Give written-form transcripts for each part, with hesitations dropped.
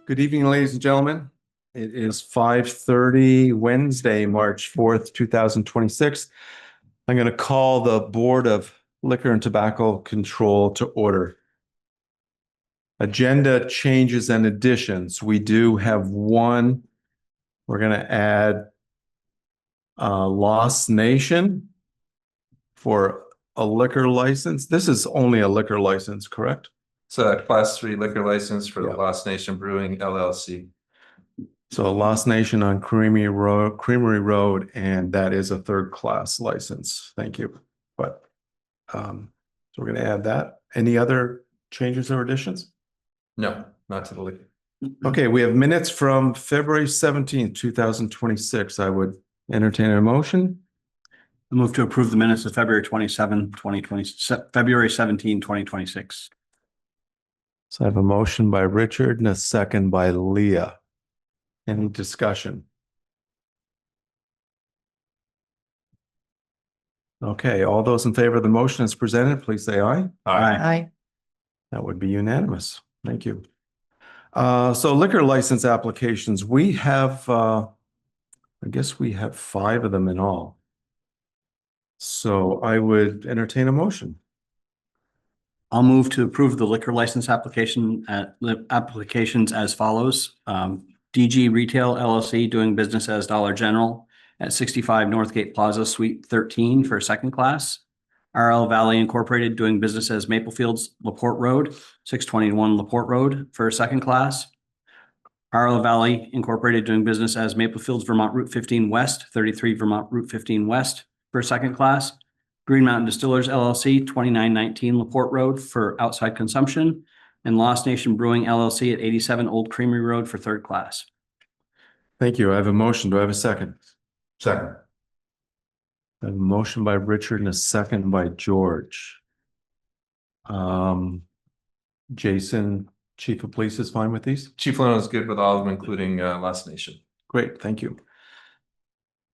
Good evening, ladies and gentlemen. It is 5:30 Wednesday, March 4th, 2026. I'm going to call the Board of Liquor and Tobacco Control to order. Agenda changes and additions. We do have one. We're going to add Lost Nation for a liquor license. This is only a liquor license, correct? It's a class 3 liquor license for the Yeah. Lost Nation Brewing LLC. So Lost Nation on Creamery Road, and that is a third-class license. Thank you. But so we're going to add that. Any other changes or additions? No, not to the liquor. Okay, we have minutes from February 17th, 2026. I would entertain a motion. I move to approve the minutes of February 27, 2020, February 17, 2026. So I have a motion by Richard and a second by Leah. Any discussion? Okay, all those in favor of the motion as presented, please say aye. Aye. That would be unanimous. Thank you. So liquor license applications, we have, I guess we have 5 of them in all. So I would entertain a motion. I'll move to approve the liquor license applications as follows. DG Retail LLC doing business as Dollar General at 65 Northgate Plaza, Suite 13 for second class. RL Valley Incorporated doing business as Maplefields Laporte Road, 621 Laporte Road for second class. RL Valley Incorporated doing business as Maplefields Vermont Route 15 West, 33 Vermont Route 15 West for second class. Green Mountain Distillers LLC, 2919 Laporte Road for outside consumption, and Lost Nation Brewing LLC at 87 Old Creamery Road for third class. Thank you. I have a motion. Do I have a second? Second. I have a motion by Richard and a second by George. Jason, Chief of Police is fine with these? Chief Leno is good with all of them, including Lost Nation. Great, thank you.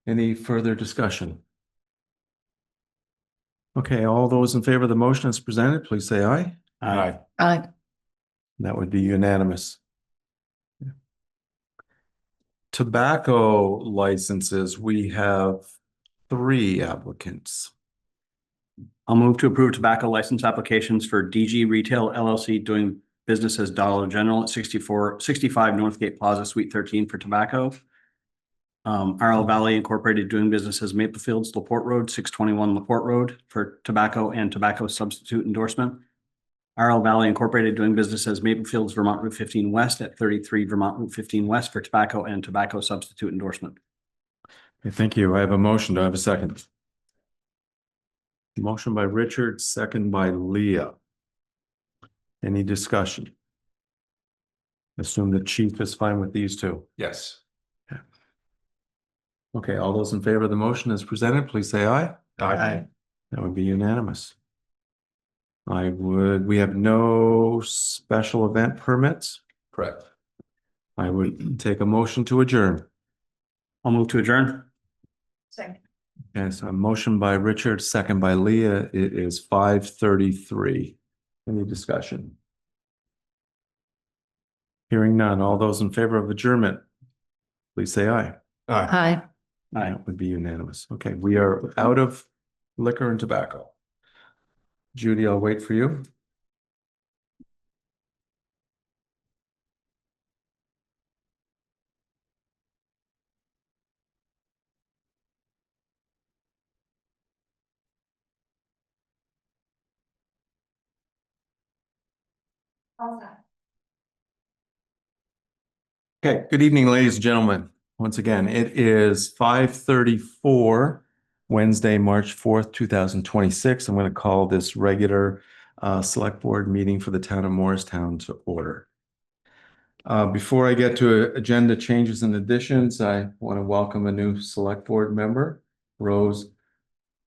Any further discussion? Okay, all those in favor of the motion as presented, please say aye. Aye. Aye. That would be unanimous. Tobacco licenses, we have 3 applicants. I'll move to approve tobacco license applications for DG Retail LLC doing business as Dollar General at 65 Northgate Plaza, Suite 13 for tobacco. RL Valley Incorporated doing business as Maplefields Laporte Road, 621 Laporte Road for tobacco and tobacco substitute endorsement. RL Valley Incorporated doing business as Maplefields Vermont Route 15 West at 33 Vermont Route 15 West for tobacco and tobacco substitute endorsement. Okay, thank you. I have a motion. Do I have a second? Motion by Richard, second by Leah. Any discussion? Assume the chief is fine with these 2. Yes. Okay, all those in favor of the motion as presented, please say aye. Aye. That would be unanimous. We have no special event permits. Correct. I would take a motion to adjourn. I'll move to adjourn. Second. Okay, so a motion by Richard, second by Leah. It is 5:33. Any discussion? Hearing none. All those in favor of adjournment, please say aye. Aye. That would be unanimous. Okay, we are out of liquor and tobacco. Judy, I'll wait for you. Okay, good evening, ladies and gentlemen. Once again, it is 5:34, Wednesday, March 4th, 2026. I'm going to call this regular select board meeting for the town of Morristown to order. Before I get to agenda changes and additions, I want to welcome a new select board member, Rose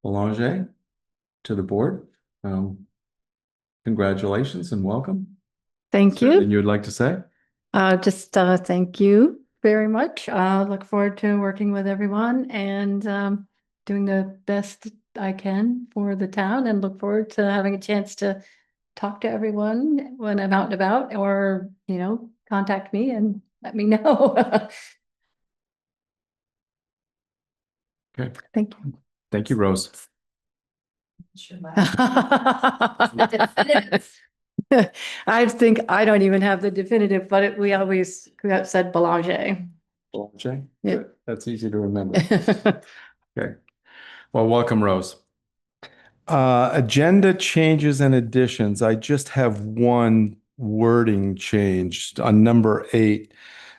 Belanger, to the board. Congratulations and welcome. Thank you. Anything you would like to say? Just thank you very much. Look forward to working with everyone and doing the best I can for the town, and look forward to having a chance to talk to everyone when I'm out and about, or, contact me and let me know. Okay, Thank you. thank you, Rose. I think I don't even have the definitive, but we always said Boulanger. Jay? Yeah. Good. That's easy to remember. Okay. Well, welcome, Rose. Agenda changes and additions. I just have one wording change on number 8.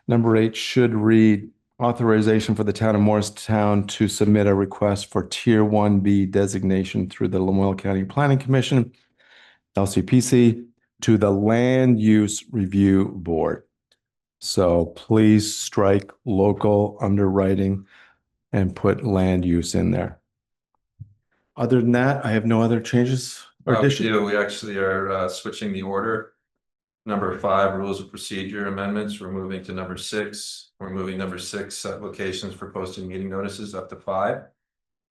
Number 8 should read authorization for the town of Morristown to submit a request for Tier 1B designation through the Lamoille County Planning Commission, LCPC, to the Land Use Review Board. So please strike local underwriting and put land use in there. Other than that, I have no other changes or additions. We actually are switching the order. Number 5, rules of procedure amendments. We're moving to number 6. We're moving number 6, set locations for posting meeting notices up to 5.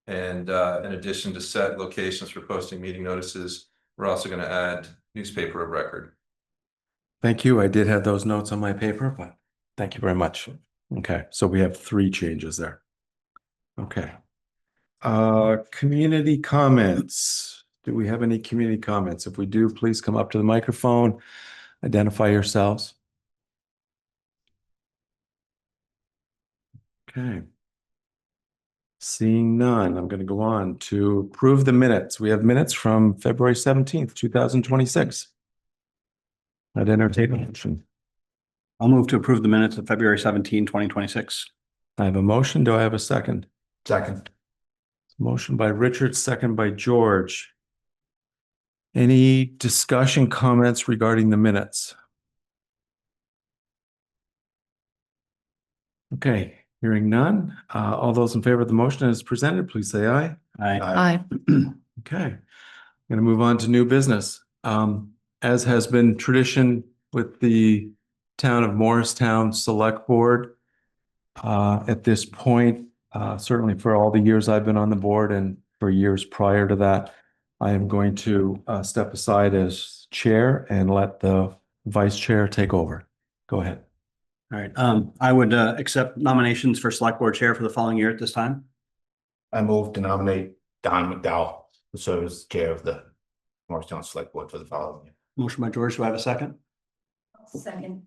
And in addition to set locations for posting meeting notices, we're also going to add newspaper of record. Thank you. I did have those notes on my paper, but thank you very much. Okay, so we have 3 changes there. Okay. Community comments. Do we have any community comments? If we do, please come up to the microphone, identify yourselves. Okay. Seeing none, I'm going to go on to approve the minutes. We have minutes from February 17th, 2026. I'd entertain a motion. I'll move to approve the minutes of February 17, 2026. I have a motion. Do I have a second? Second. Motion by Richard, second by George. Any discussion, comments regarding the minutes? Okay, hearing none. All those in favor of the motion as presented, please say aye. Aye. Okay, I'm going to move on to new business. As has been tradition with the town of Morristown Selectboard, at this point, certainly for all the years I've been on the board and for years prior to that, I am going to step aside as chair and let the vice chair take over. Go ahead. All right. I would accept nominations for select board chair for the following year at this time. I move to nominate Don McDowell to serve as chair of the Morristown Select Board for the following year. Motion by George. Do I have a second? Second.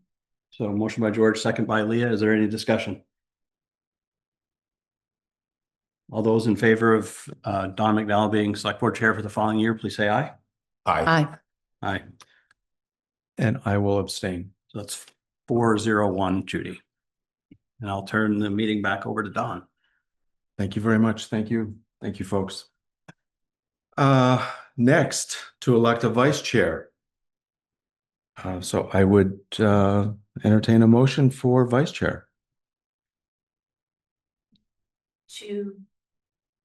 So motion by George, second by Leah. Is there any discussion? All those in favor of Don McDowell being select board chair for the following year, please say aye. Aye. Aye. And I will abstain. So that's 4-0-1, Judy. And I'll turn the meeting back over to Don. Thank you very much. Thank you. Thank you, folks. Next, to elect a vice chair. So I would entertain a motion for vice chair. To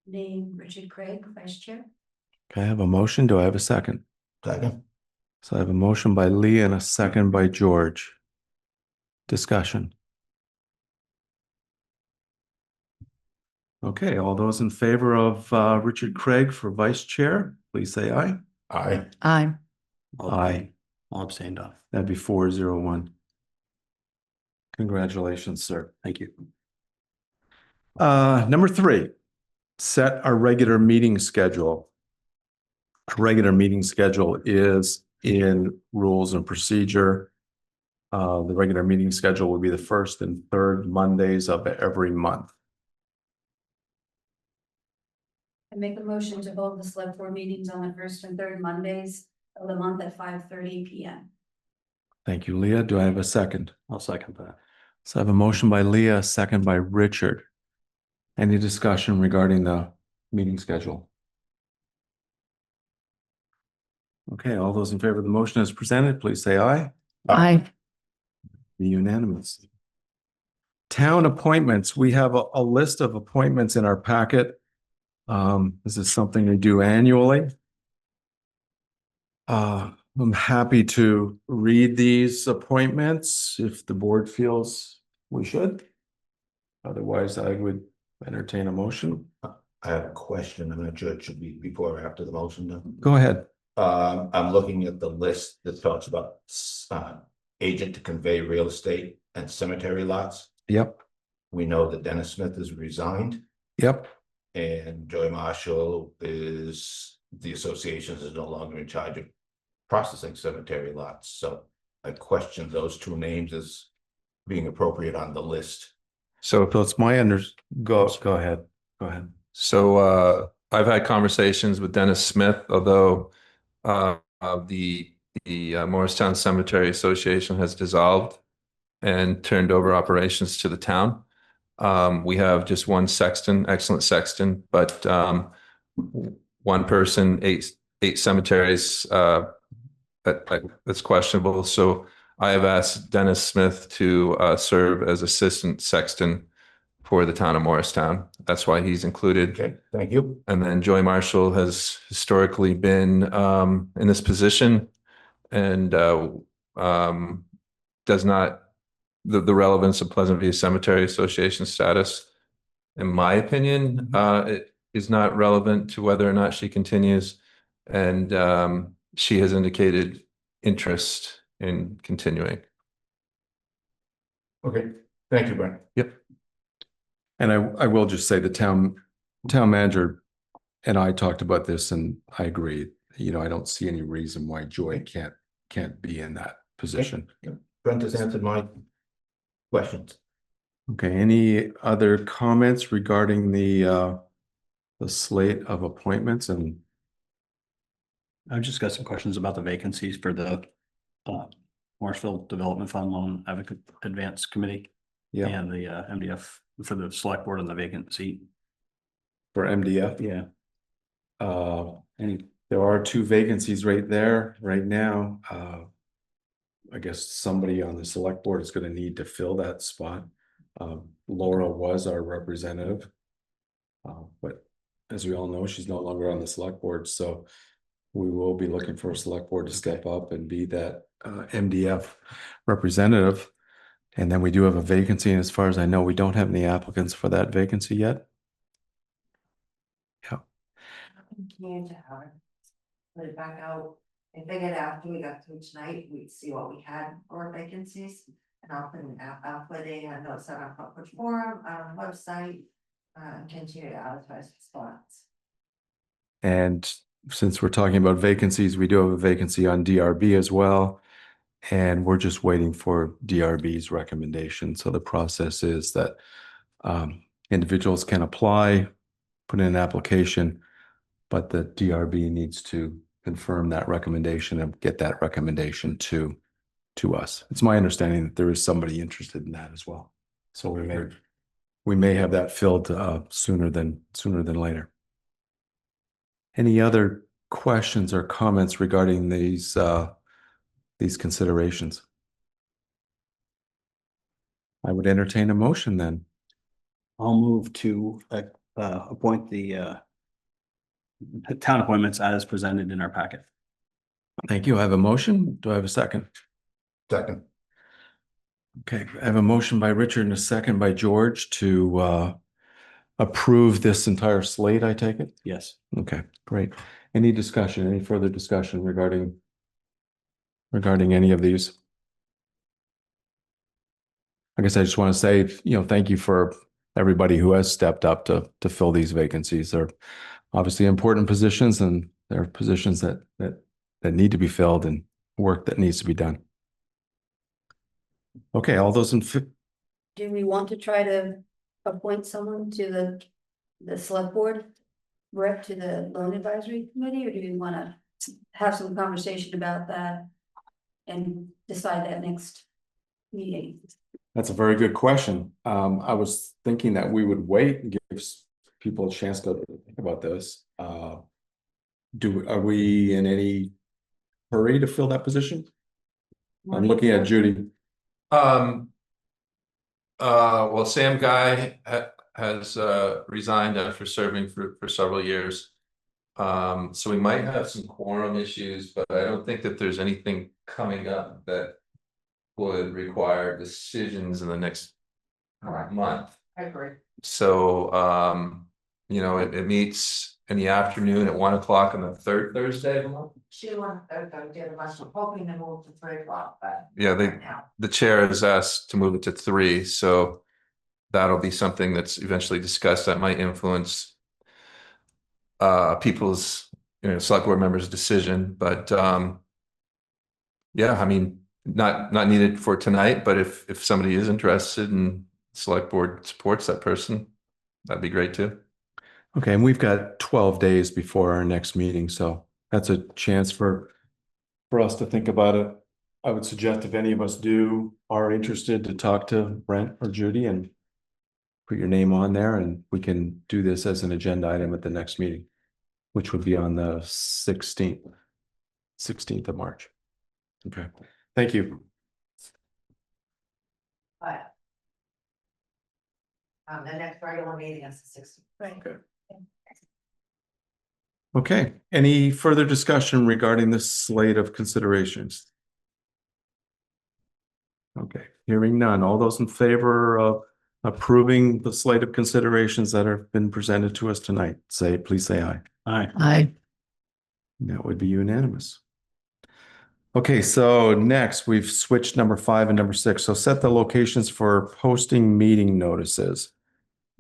name Richard Craig vice chair. Okay, I have a motion. Do I have a second? Second. So I have a motion by Lee and a second by George. Discussion. Okay, all those in favor of Richard Craig for vice chair, please say aye. Aye. Aye. Aye. I'll abstain, Don. That'd be 4-0-1. Congratulations, sir. Thank you. Number 3, set our regular meeting schedule. Our regular meeting schedule is in rules and procedure. The regular meeting schedule will be the first and third Mondays of every month. I make a motion to hold the select board meetings on the first and third Mondays of the month at 5:30 p.m. Thank you, Leah. Do I have a second? I'll second that. So I have a motion by Leah, a second by Richard. Any discussion regarding the meeting schedule? Okay, all those in favor of the motion as presented, please say aye. Aye. Be unanimous. Town appointments. We have a list of appointments in our packet. This is something we do annually. I'm happy to read these appointments if the board feels we should. Otherwise, I would entertain a motion. I have a question. I'm not sure it should be before or after the motion though. Go ahead. I'm looking at the list that talks about agent to convey real estate and cemetery lots. Yep, We know that Dennis Smith has resigned yep. and Joy Marshall is, the association is no longer in charge of processing cemetery lots. So I question those two names as being appropriate on the list. So if it's my go ahead, go ahead. So I've had conversations with Dennis Smith, although the Morristown Cemetery Association has dissolved and turned over operations to the town. We have just one sexton, excellent sexton, but one person, eight cemeteries, that's questionable. So I have asked Dennis Smith to serve as assistant sexton for the town of Morristown. That's why he's included. Okay, thank you. And then Joy Marshall has historically been in this position and does not, the relevance of Pleasant View Cemetery Association status, in my opinion, it is not relevant to whether or not she continues. And she has indicated interest in continuing. Okay, thank you, Brent. Yep. And I will just say the town manager and I talked about this and I agree. You know, I don't see any reason why Joy can't be in that position. Brent has answered my questions. Okay, any other comments regarding the slate of appointments? And I've just got some questions about the vacancies for the Morrisville Development Fund Loan Advocate Advance Committee. yeah, And the MDF for the select board on the vacant seat. for MDF, Yeah. Any, there are two vacancies right there right now. I guess somebody on the select board is going to need to fill that spot. Laura was our representative. But as we all know, she's no longer on the select board, so we will be looking for a select board to step up and be that MDF representative. And then we do have a vacancy, and as far as I know, we don't have any applicants for that vacancy yet. Yeah. Continue to have it. Put it back out. I figured after we got through tonight, we'd see what we had for vacancies. And I'll put a note set up on which forum, on the website, continue to advertise spots. And since we're talking about vacancies, we do have a vacancy on DRB as well. And we're just waiting for DRB's recommendation. So the process is that individuals can apply, put in an application, but the DRB needs to confirm that recommendation and get that recommendation to us. It's my understanding that there is somebody interested in that as well. So we may have that filled sooner than later. Any other questions or comments regarding these considerations? I would entertain a motion then. I'll move to appoint the town appointments as presented in our packet. Thank you. I have a motion. Do I have a second? Second. Okay, I have a motion by Richard and a second by George to approve this entire slate, I take it? Yes. Okay, great. Any discussion, any further discussion regarding any of these? I guess I just want to say, thank you for everybody who has stepped up to fill these vacancies. They're obviously important positions, and they're positions that need to be filled and work that needs to be done. Okay, all those in Do we want to try to appoint someone to the select board rep to the loan advisory committee, or do we want to have some conversation about that and decide that next meeting? That's a very good question. I was thinking that we would wait and give people a chance to think about this. Are we in any hurry to fill that position? I'm looking at Judy. Well, Sam Guy has resigned after serving for several years. So we might have some quorum issues, but I don't think that there's anything coming up that would require decisions in the next month. I agree. So, it meets in the afternoon at 1 o'clock on the third Thursday of the month. She wanted to go to the rest of hoping to move to 3 o'clock, but. Yeah, right now. the chair has asked to move it to 3, so that'll be something that's eventually discussed that might influence people's, select board members' decision, but yeah, I mean, not needed for tonight, but if somebody is interested and select board supports that person, that'd be great too. Okay, and we've got 12 days before our next meeting, so that's a chance for us to think about it. I would suggest if any of us are interested to talk to Brent or Judy and put your name on there, and we can do this as an agenda item at the next meeting, which would be on the 16th of March. Okay, thank you. But. The next regular meeting is the 16th. Right. Okay, any further discussion regarding this slate of considerations? Okay, hearing none. All those in favor of approving the slate of considerations that have been presented to us tonight, please say aye. Aye. Aye. That would be unanimous. Okay, so next we've switched number 5 and number 6. So set the locations for posting meeting notices.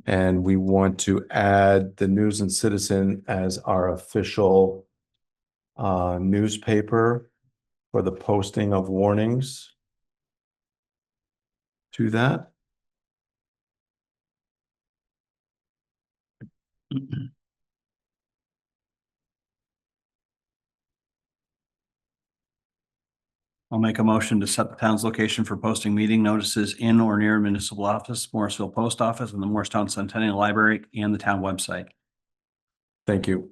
And we want to add the News and Citizen as our official newspaper for the posting of warnings to that. I'll make a motion to set the town's location for posting meeting notices in or near municipal office, Morrisville Post Office, and the Morristown Centennial Library and the town website. Thank you.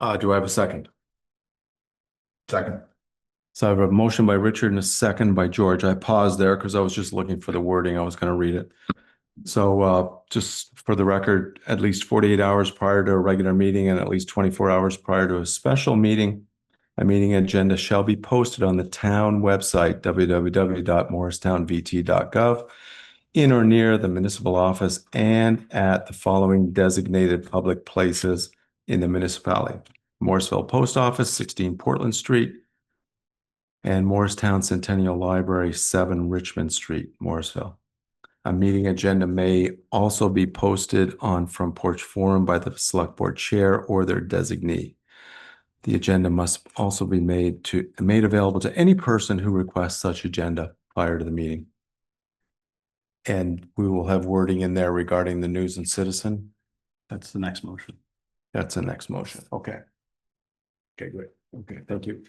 Do I have a second? Second. So I have a motion by Richard and a second by George. I paused there because I was just looking for the wording. I was going to read it. So just for the record, at least 48 hours prior to a regular meeting and at least 24 hours prior to a special meeting, a meeting agenda shall be posted on the town website, www.morristownvt.gov, in or near the municipal office and at the following designated public places in the municipality: Morrisville Post Office, 16 Portland Street, and Morristown Centennial Library, 7 Richmond Street, Morrisville. A meeting agenda may also be posted on Front Porch Forum by the Select Board Chair or their designee. The agenda must also be made available to any person who requests such agenda prior to the meeting. And we will have wording in there regarding the News and Citizen. That's the next motion. That's the next motion. Okay. Okay, great. Okay, thank you.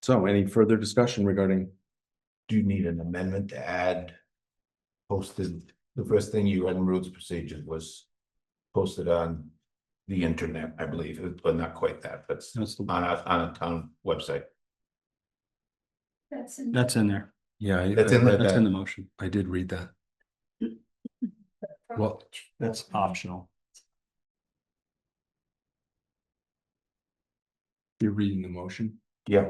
So any further discussion regarding? Do you need an amendment to add posted? The first thing you read in rules of procedures was posted on the internet, I believe, but not quite that, but That's on a town website. That's in there. Yeah, That's in That's in the motion. I did read that. Well, that's optional. You're reading the motion? Yeah.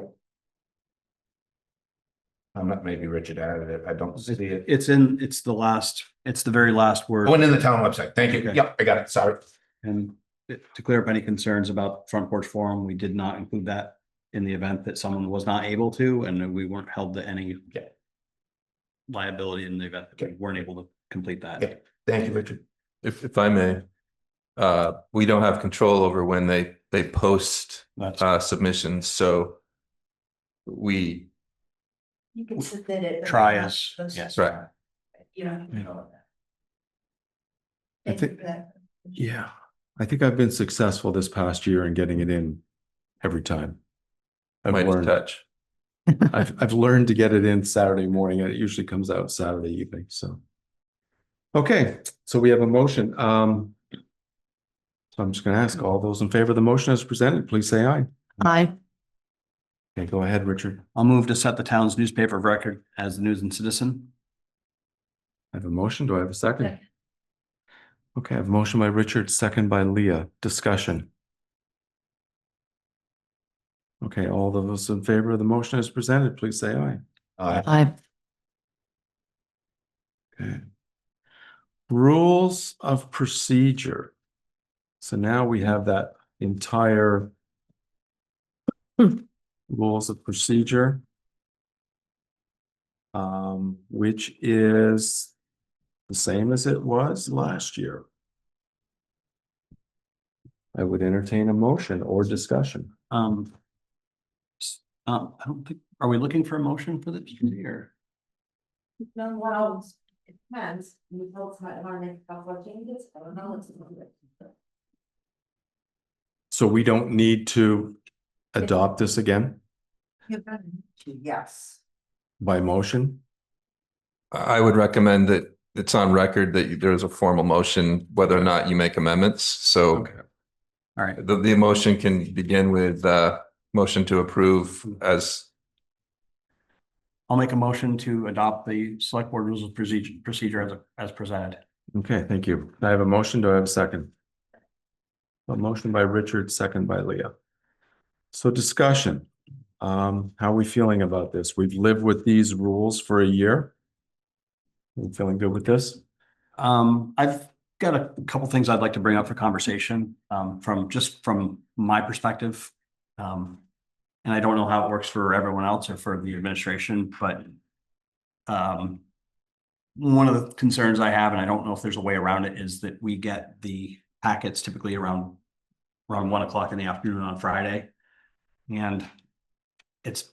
I'm not, maybe Richard added it. I don't see it. It's the very last word. Oh, and in the town website. Thank you. Okay. Yep, I got it. Sorry. And to clear up any concerns about Front Porch Forum, we did not include that in the event that someone was not able to, and we weren't held to any liability in the event that we weren't able to complete that. Okay. Thank you, Richard. If I may, we don't have control over when they post That's submissions, so you can submit it. but Try not us, post yes. it. Right. You don't have control of that. I Thank you think- for that. Yeah, I think I've been successful this past year in getting it in every time. might just touch. I've learned to get it in Saturday morning, and it usually comes out Saturday evening, so. Okay, so we have a motion. So I'm just gonna ask all those in favor of the motion as presented, please say aye. Aye. Okay, go ahead, Richard. I'll move to set the town's newspaper of record as the News and Citizen. I have a motion. Do I have a second? Second. Okay, I have a motion by Richard, second by Leah. Discussion. Okay, all those in favor of the motion as presented, please say aye. Aye. Okay. Rules of procedure. So now we have that entire rules of procedure. Which is the same as it was last year. I would entertain a motion or discussion. I don't think, are we looking for a motion for this year? No, well, it depends, you folks might wanna make a couple of changes, I don't know, it's. So we don't need to adopt this again Yes. by motion? I would recommend that it's on record that there's a formal motion, whether or not you make amendments. So Okay. All right, the motion can begin with motion to approve as I'll make a motion to adopt the select board rules of procedure as presented. Okay, thank you. I have a motion. Do I have a second? A motion by Richard, second by Leah. So discussion. How are we feeling about this? We've lived with these rules for a year. You feeling good with this? I've got a couple things I'd like to bring up for conversation, from my perspective. And I don't know how it works for everyone else or for the administration, but one of the concerns I have, and I don't know if there's a way around it, is that we get the packets typically around 1 o'clock in the afternoon on Friday. And it's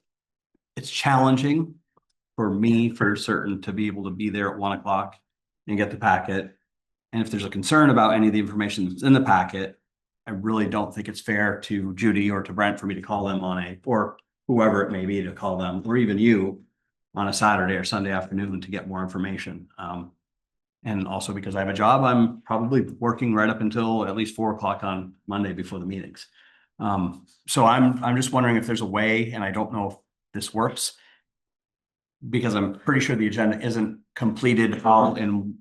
challenging for me, for certain, to be able to be there at 1 o'clock and get the packet. And if there's a concern about any of the information that's in the packet, I really don't think it's fair to Judy or to Brent for me to call them or whoever it may be, to call them, or even you, on a Saturday or Sunday afternoon to get more information. And also because I have a job, I'm probably working right up until at least 4 o'clock on Monday before the meetings. So I'm just wondering if there's a way, and I don't know if this works, because I'm pretty sure the agenda isn't completed all in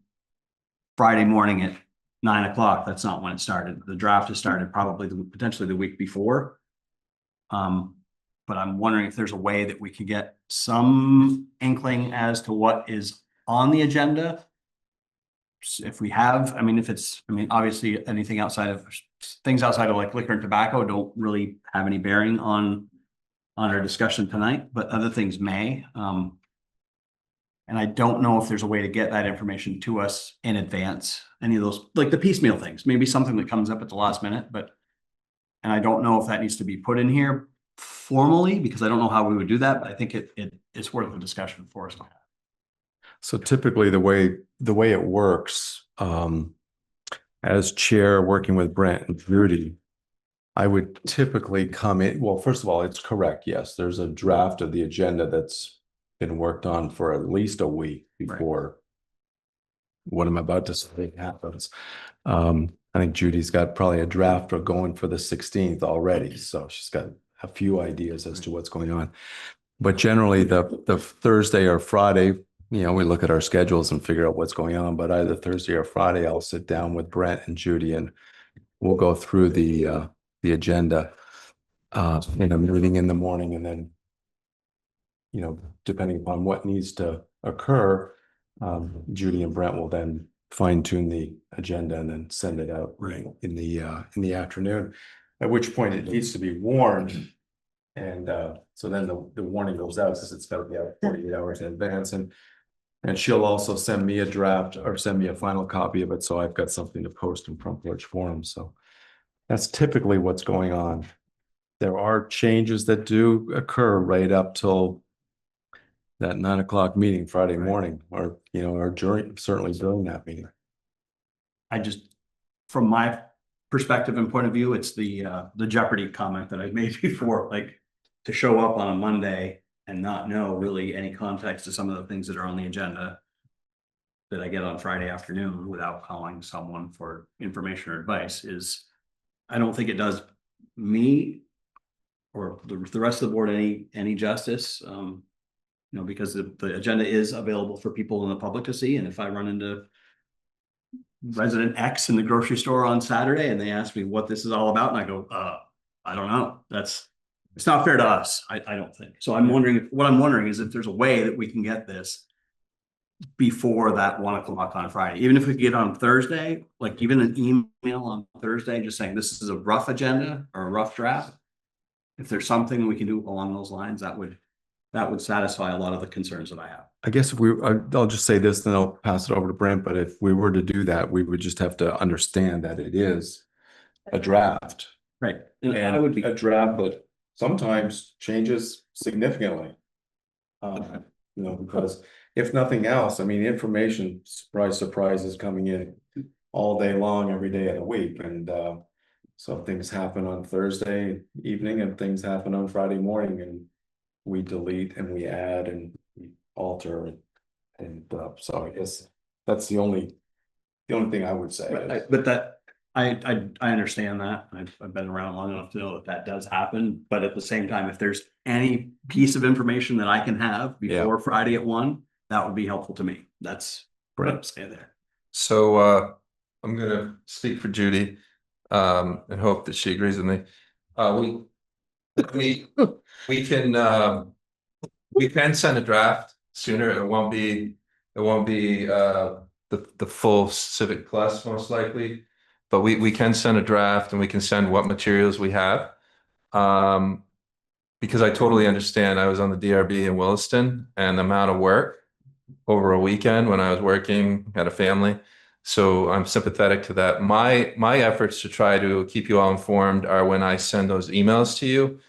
Friday morning at 9 o'clock. That's not when it started. The draft has started probably potentially the week before. But I'm wondering if there's a way that we could get some inkling as to what is on the agenda. If we have, obviously things outside of like liquor and tobacco don't really have any bearing on our discussion tonight, but other things may. And I don't know if there's a way to get that information to us in advance. Any of those, like the piecemeal things, maybe something that comes up at the last minute, and I don't know if that needs to be put in here formally, because I don't know how we would do that, but I think it's worth a discussion for us to have. So typically the way it works, as chair working with Brent and Judy, I would typically come in. Well, first of all, it's correct. Yes, there's a draft of the agenda that's been worked on for at least a week before what I'm about to say happens. I think Judy's got probably a draft going for the 16th already. So she's got a few ideas as to what's going on. But generally the Thursday or Friday, we look at our schedules and figure out what's going on. But either Thursday or Friday, I'll sit down with Brent and Judy and we'll go through the agenda in a meeting in the morning, and then, depending upon what needs to occur, Judy and Brent will then fine tune the agenda and then send it out in the afternoon, at which point it needs to be warned. And so then the warning goes out, since it's got to be out 48 hours in advance, and she'll also send me a draft or send me a final copy of it, so I've got something to post in Front Porch Forum. So that's typically what's going on. There are changes that do occur right up till that 9 o'clock meeting Friday morning, or certainly during that meeting. From my perspective and point of view, it's the Jeopardy comment that I made before, like, to show up on a Monday and not know really any context to some of the things that are on the agenda that I get on Friday afternoon without calling someone for information or advice I don't think it does me or the rest of the board any justice. Because the agenda is available for people in the public to see. And if I run into resident X in the grocery store on Saturday and they ask me what this is all about, and I go, I don't know. It's not fair to us. I don't think. So what I'm wondering is if there's a way that we can get this before that 1 o'clock on Friday. Even if we get on Thursday, like even an email on Thursday, just saying this is a rough agenda or a rough draft. If there's something we can do along those lines, that would satisfy a lot of the concerns that I have. I guess if I'll just say this, then I'll pass it over to Brent, but if we were to do that, we would just have to understand that it is a draft. Right. And And I would be, a draft, but sometimes changes significantly. Because if nothing else, I mean, information, surprise is coming in all day long, every day of the week, and so things happen on Thursday evening and things happen on Friday morning, and we delete and we add and we alter and so I guess that's the only thing I would say. is- but that, I understand that. I've been around long enough to know that does happen, but at the same time, if there's any piece of information that I can have before Friday at 1, that would be helpful to me. That's what I'm saying there. So I'm gonna speak for Judy and hope that she agrees with me. We can send a draft sooner. It won't be the full Civic Plus most likely, but we can send a draft and we can send what materials we have. Because I totally understand. I was on the DRB in Williston and the amount of work over a weekend when I was working, had a family. So I'm sympathetic to that. My efforts to try to keep you all informed are when I send those emails to you.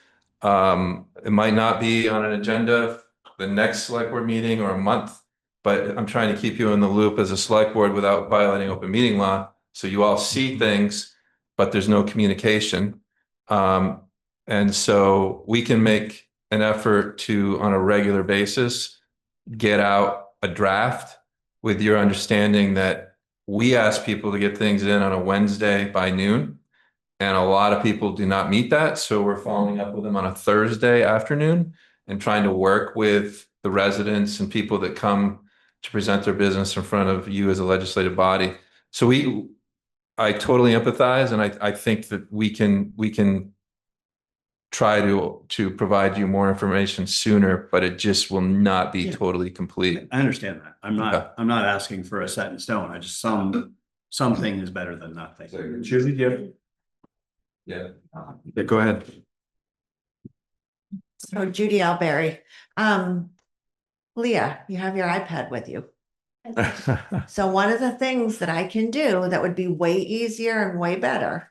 It might not be on an agenda the next select board meeting or a month, but I'm trying to keep you in the loop as a select board without violating open meeting law. So you all see things, but there's no communication. And so we can make an effort to, on a regular basis, get out a draft with your understanding that we ask people to get things in on a Wednesday by noon. And a lot of people do not meet that. So we're following up with them on a Thursday afternoon and trying to work with the residents and people that come to present their business in front of you as a legislative body. So I totally empathize. And I think that we can try to provide you more information sooner, but it just will not be totally complete. I understand that. I'm not asking for a set in stone. I just, something is better than nothing. Judy, Yeah. go ahead. So Judy Alberry, Leah, you have your iPad with you. So one of the things that I can do that would be way easier and way better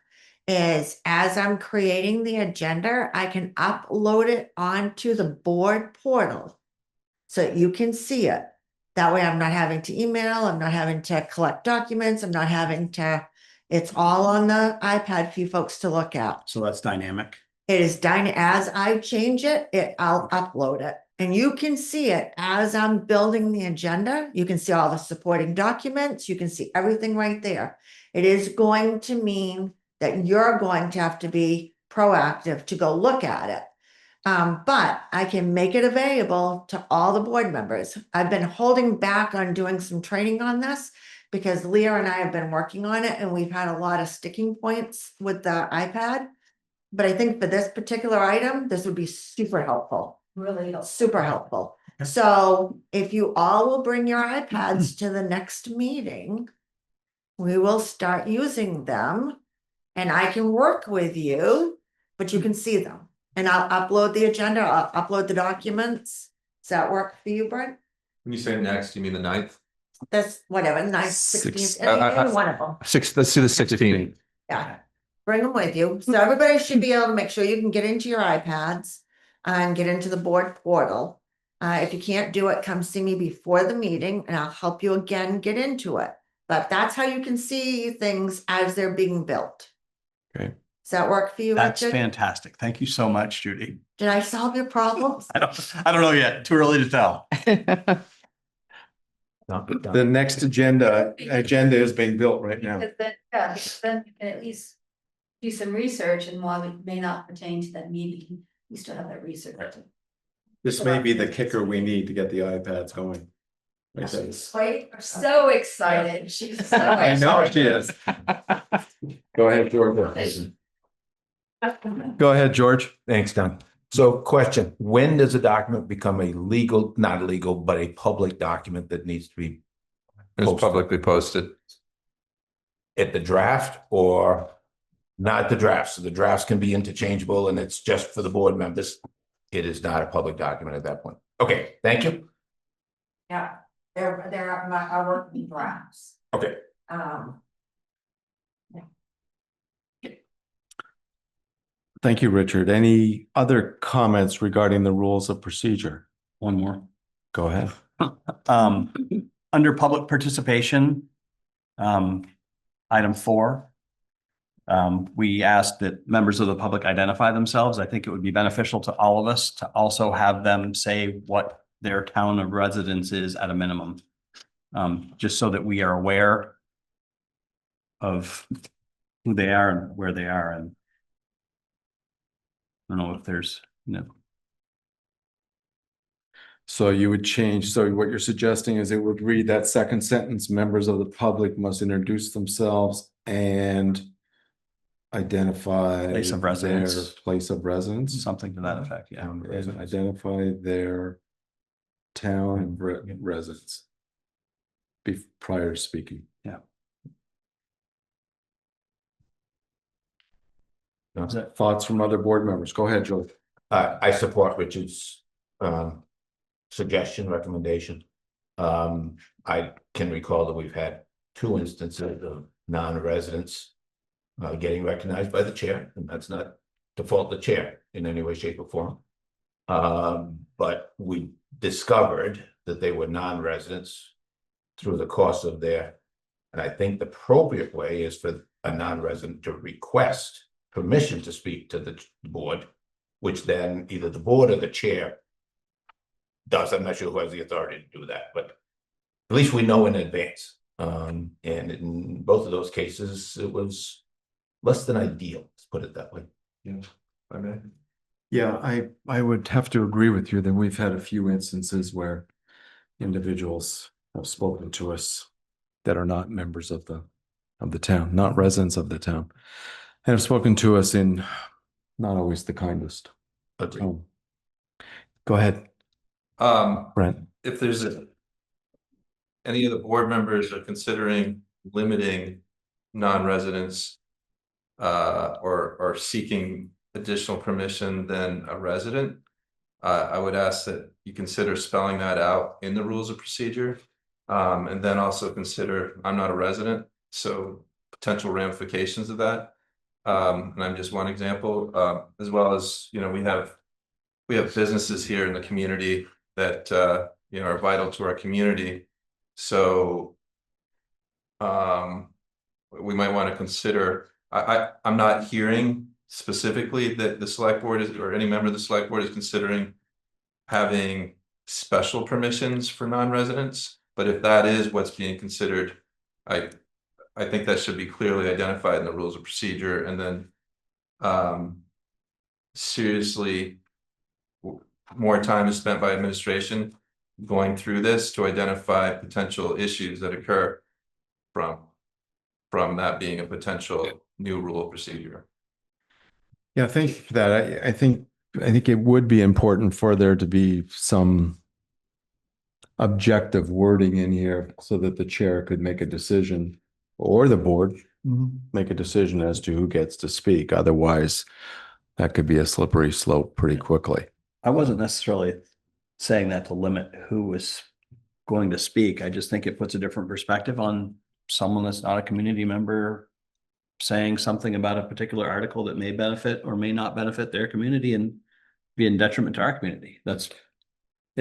is as I'm creating the agenda, I can upload it onto the board portal so you can see it. That way I'm not having to email, I'm not having to collect documents, I'm not having to, it's all on the iPad for you folks to look at. So that's dynamic. It is dynamic. As I change it, I'll upload it. And you can see it as I'm building the agenda. You can see all the supporting documents. You can see everything right there. It is going to mean that you're going to have to be proactive to go look at it. But I can make it available to all the board members. I've been holding back on doing some training on this because Leah and I have been working on it and we've had a lot of sticking points with the iPad. But I think for this particular item, this would be super helpful. Really helpful. Super helpful. So if you all will bring your iPads to the next meeting, we will start using them and I can work with you, but you can see them. And I'll upload the agenda, I'll upload the documents. Does that work for you, Brent? When you say next, you mean the 9th? That's whatever, 9th, 16th, any one of them. Let's do the 16th. Yeah, bring them with you. So everybody should be able to make sure you can get into your iPads and get into the board portal. If you can't do it, come see me before the meeting and I'll help you again get into it. But that's how you can see things as they're being built. Okay. Does that work for you, That's Richard? fantastic. Thank you so much, Judy. Did I solve your problems? I don't know yet. Too early to tell. The next agenda is being built right now. Because then you can at least do some research, and while it may not pertain to that meeting, you still have that research. This may be the kicker we need to get the iPads going. Right there. Wait, I'm so excited. She's so I know excited. she is. Go ahead, George. Go ahead, George. Thanks, Don. So question, when does a document become a legal, not legal, but a public document that needs to be It's posted? publicly posted. At the draft or not the draft? So the drafts can be interchangeable and it's just for the board members. It is not a public document at that point. Okay, thank you. Yeah, they're my working drafts. Okay. Thank you, Richard. Any other comments regarding the rules of procedure? One more. Go ahead. Under public participation, item 4. We asked that members of the public identify themselves. I think it would be beneficial to all of us to also have them say what their town of residence is at a minimum. Just so that we are aware of who they are and where they are, and I don't know if there's, So you would change, so what you're suggesting is it would read that second sentence, members of the public must introduce themselves and identify Place of residence. their place of residence. something to that effect, yeah. And identify their town residence. Prior to speaking. Yeah. Thoughts from other board members? Go ahead, Joe. I support Richard's suggestion, recommendation. I can recall that we've had 2 instances of non-residents getting recognized by the chair, and that's not to fault the chair in any way, shape, or form. But we discovered that they were non-residents through the course of their, and I think the appropriate way is for a non-resident to request permission to speak to the board, which then either the board or the chair does. I'm not sure who has the authority to do that, but at least we know in advance. And in both of those cases, it was less than ideal, let's put it that way. Yeah, I mean, Yeah, I would have to agree with you that we've had a few instances where individuals have spoken to us that are not members of the town, not residents of the town, and have spoken to us in not always the kindest. Agreed. Go ahead, Brent. if there's any of the board members are considering limiting non-residents or seeking additional permission than a resident, I would ask that you consider spelling that out in the rules of procedure. And then also consider, I'm not a resident, so potential ramifications of that. And I'm just one example, as well as, we have businesses here in the community that, are vital to our community. So we might want to consider, I'm not hearing specifically that the select board is, or any member of the select board is considering having special permissions for non-residents. But if that is what's being considered, I think that should be clearly identified in the rules of procedure, and then seriously, more time is spent by administration going through this to identify potential issues that occur from that being a potential new rule of procedure. Yeah, thank you for that. I think it would be important for there to be some objective wording in here so that the chair could make a decision, or the board make a decision as to who gets to speak. Otherwise, that could be a slippery slope pretty quickly. I wasn't necessarily saying that to limit who was going to speak. I just think it puts a different perspective on someone that's not a community member saying something about a particular article that may benefit or may not benefit their community and be in detriment to our community. That's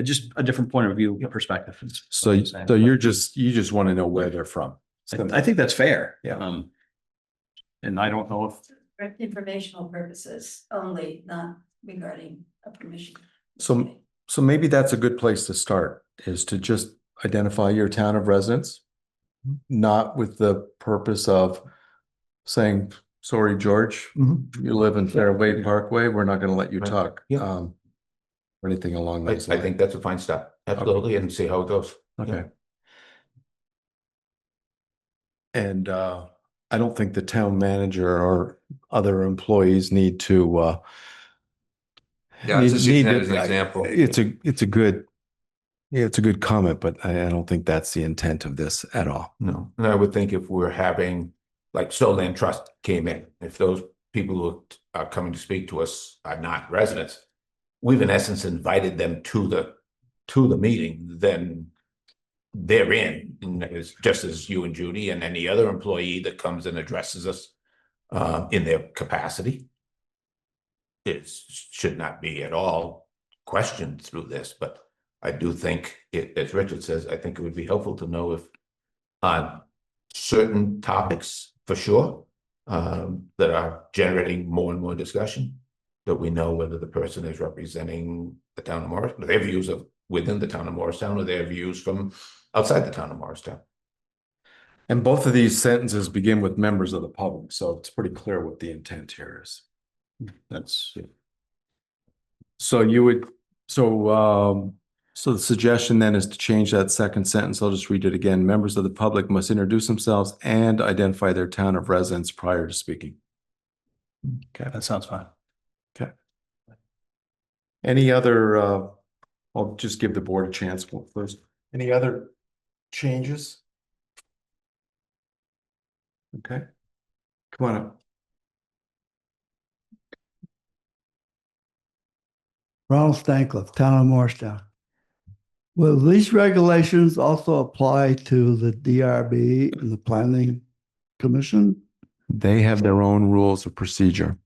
just a different point of view perspective. So you just want to know where they're from. I think that's fair. Yeah. And I don't know if For informational purposes only, not regarding a permission. So maybe that's a good place to start, is to just identify your town of residence, not with the purpose of saying, sorry, George, you live in Fairway Parkway, we're not going to let you talk. Yeah. Or anything along those I lines. think that's a fine step. Absolutely, and see how it goes. Okay. And I don't think the town manager or other employees need to Yeah, it's just Need using that to- as an example. It's a good, yeah, it's a good comment, but I don't think that's the intent of this at all. No, and I would think if we're having, like Stowe Land Trust came in, if those people who are coming to speak to us are not residents, we've in essence invited them to the meeting, then they're in, and it's just as you and Judy and any other employee that comes and addresses us in their capacity. It should not be at all questioned through this, but I do think it, as Richard says, I think it would be helpful to know if on certain topics, for sure, that are generating more and more discussion, that we know whether the person is representing the town of Morristown, their views of within the town of Morristown, or their views from outside the town of Morristown. And both of these sentences begin with members of the public, so it's pretty clear what the intent here is. That's, So you would, so the suggestion then is to change that second sentence. I'll just read it again. Members of the public must introduce themselves and identify their town of residence prior to speaking. okay, that sounds fine. Okay. Any other, I'll just give the board a chance first. Any other changes? Okay. Come on up. Ronald Stankliff, Town of Morristown. Will these regulations also apply to the DRB and the Planning Commission? They have their own rules of procedure.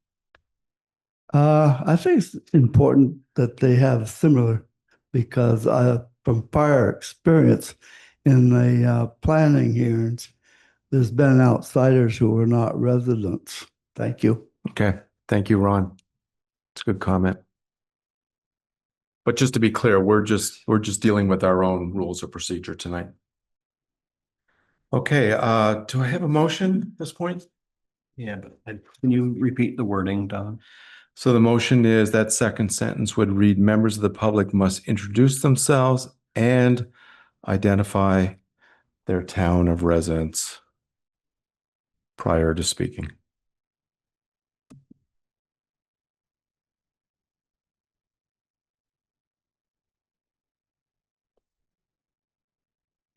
I think it's important that they have similar, because from prior experience in the planning hearings, there's been outsiders who are not residents. Thank you. Okay, thank you, Ron. It's a good comment. But just to be clear, we're just dealing with our own rules of procedure tonight. Okay, do I have a motion at this point? Yeah, but can you repeat the wording, Don? So the motion is that second sentence would read, members of the public must introduce themselves and identify their town of residence prior to speaking.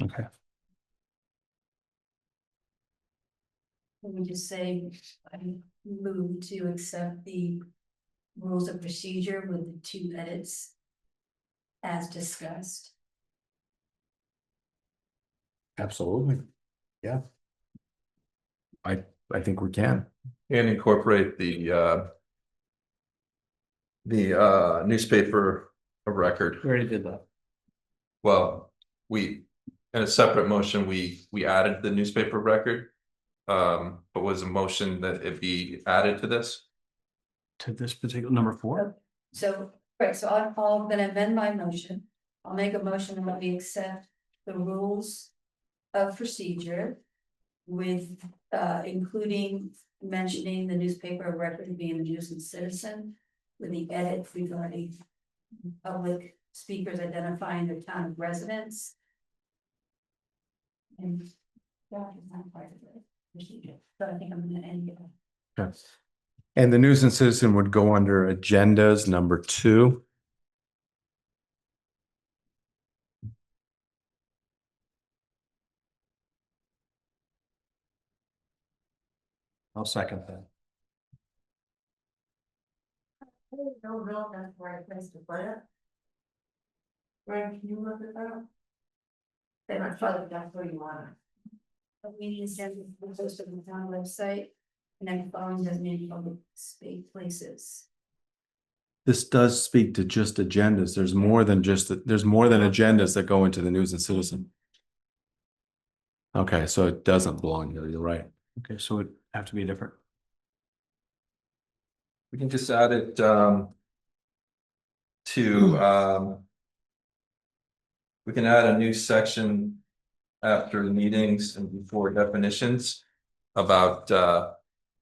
Okay. Can we just say, I move to accept the rules of procedure with the 2 edits as discussed? Absolutely. Yeah. I think we can. And incorporate the newspaper of record. We already did that. Well, in a separate motion, we added the newspaper record. But was a motion that it be added to this? To this particular number 4? So, right, so I'm gonna amend my motion. I'll make a motion that we accept the rules of procedure with, including mentioning the newspaper of record being the news and citizen, with the edit regarding public speakers identifying their town of residence. And that is not part of the procedure, but I think I'm gonna end it. Yes. And the news and citizen would go under agendas number 2. I'll second that. I don't know if that's the right place to put it. Brian, can you look at that? Then I thought if that's where you want it. A meeting is sent to the post of the town website, and then following designated public space places. This does speak to just agendas. There's more than agendas that go into the news and citizen. Okay, so it doesn't belong here. You're right. Okay, so it have to be different. We can just add it to we can add a new section after the meetings and before definitions about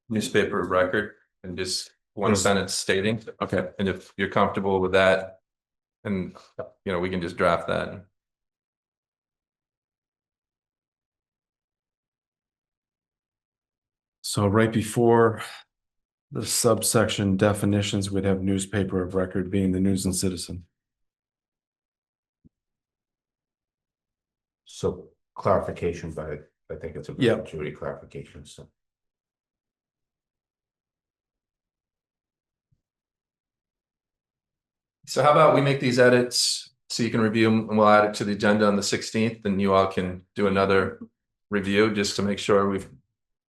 newspaper record, and just one sentence stating. Okay. And if you're comfortable with that, and we can just draft that. So right before the subsection definitions, we'd have newspaper of record being the News and Citizen. So clarification, but I think it's a Yep. Judy clarification, so. So how about we make these edits so you can review them and we'll add it to the agenda on the 16th and you all can do another review just to make sure we've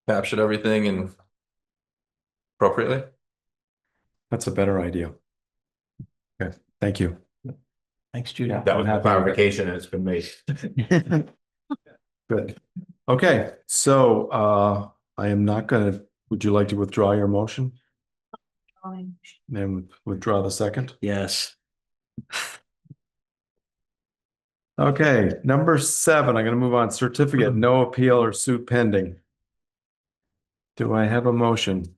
captured everything and appropriately. That's a better idea. Okay, thank you. Thanks, Judy. Yeah. That was I'm the happy with it. clarification and it's been made. Good. Okay, so I am not gonna, would you like to withdraw your motion? Then withdraw the second? Yes. Okay, number 7, I'm gonna move on. Certificate, no appeal or suit pending. Do I have a motion?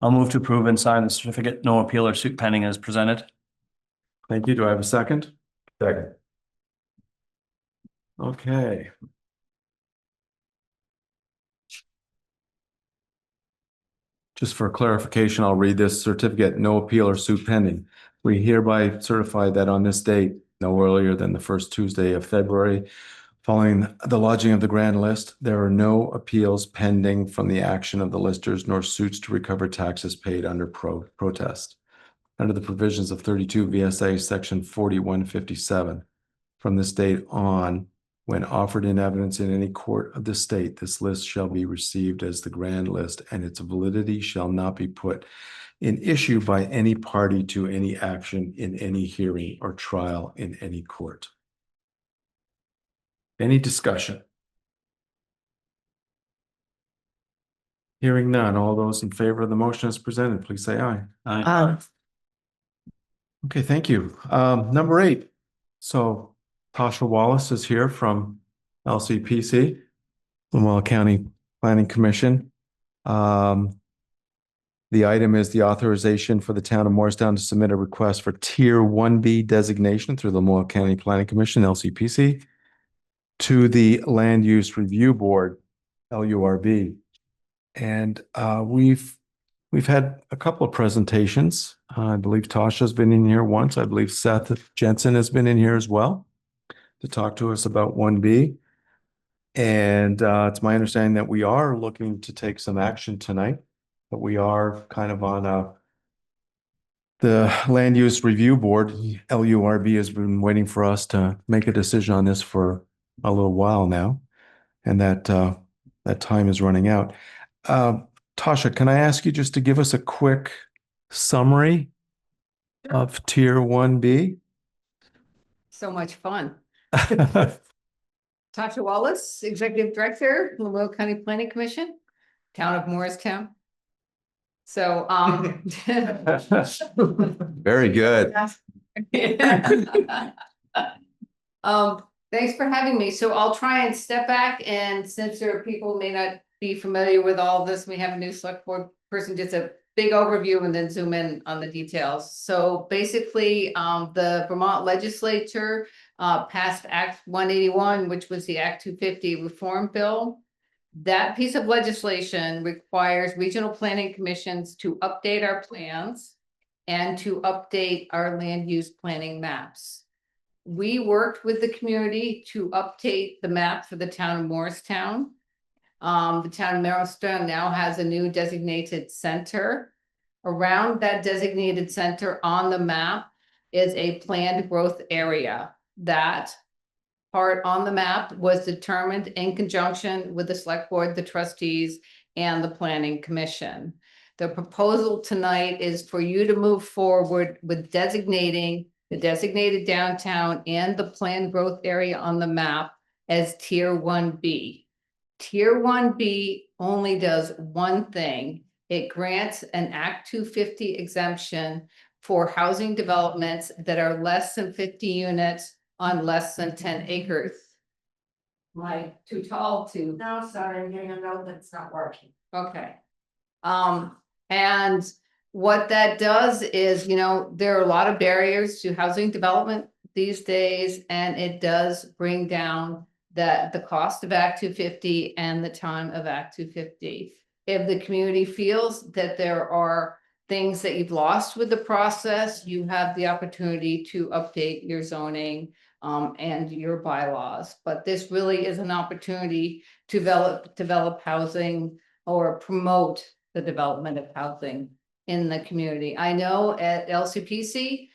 I'll move to approve and sign the certificate, no appeal or suit pending as presented. Thank you. Do I have a second? Second. Okay. Just for clarification, I'll read this certificate, no appeal or suit pending. We hereby certify that on this date, no earlier than the first Tuesday of February, following the lodging of the grand list, there are no appeals pending from the action of the listers nor suits to recover taxes paid under protest. Under the provisions of 32 VSA section 4157. From this date on, when offered in evidence in any court of the state, this list shall be received as the grand list and its validity shall not be put in issue by any party to any action in any hearing or trial in any court. Any discussion? Hearing none, all those in favor of the motion as presented, please say aye. Aye. Okay, thank you. Number 8. So Tasha Wallace is here from LCPC, Lamoille County Planning Commission. The item is the authorization for the town of Morristown to submit a request for Tier 1B designation through the Lamoille County Planning Commission, LCPC, to the Land Use Review Board, LURB. And we've had a couple of presentations. I believe Tasha's been in here once. I believe Seth Jensen has been in here as well to talk to us about 1B. And it's my understanding that we are looking to take some action tonight, but we are kind of on the Land Use Review Board, LURB, has been waiting for us to make a decision on this for a little while now. And that time is running out. Tasha, can I ask you just to give us a quick summary of Tier 1B? So much fun. Tasha Wallace, Executive Director, Lamoille County Planning Commission, Town of Morristown. So, Very good. Thanks for having me. So I'll try and step back, and since there are people who may not be familiar with all this, we have a new select board person, just a big overview and then zoom in on the details. So basically, the Vermont legislature passed Act 181, which was the Act 250 reform bill. That piece of legislation requires regional planning commissions to update our plans and to update our land use planning maps. We worked with the community to update the map for the town of Morristown. The town of Morristown now has a new designated center. Around that designated center on the map is a planned growth area. That part on the map was determined in conjunction with the select board, the trustees, and the planning commission. The proposal tonight is for you to move forward with designating the designated downtown and the planned growth area on the map as Tier 1B. Tier 1B only does one thing. It grants an Act 250 exemption for housing developments that are less than 50 units on less than 10 acres. Am I too tall to? No, sorry, I'm getting a note that's not working. Okay. And what that does is, you know, there are a lot of barriers to housing development these days, and it does bring down the cost of Act 250 and the time of Act 250. if the community feels that there are things that you've lost with the process, you have the opportunity to update your zoning and your bylaws. But this really is an opportunity to develop housing or promote the development of housing in the community. I know at LCPC,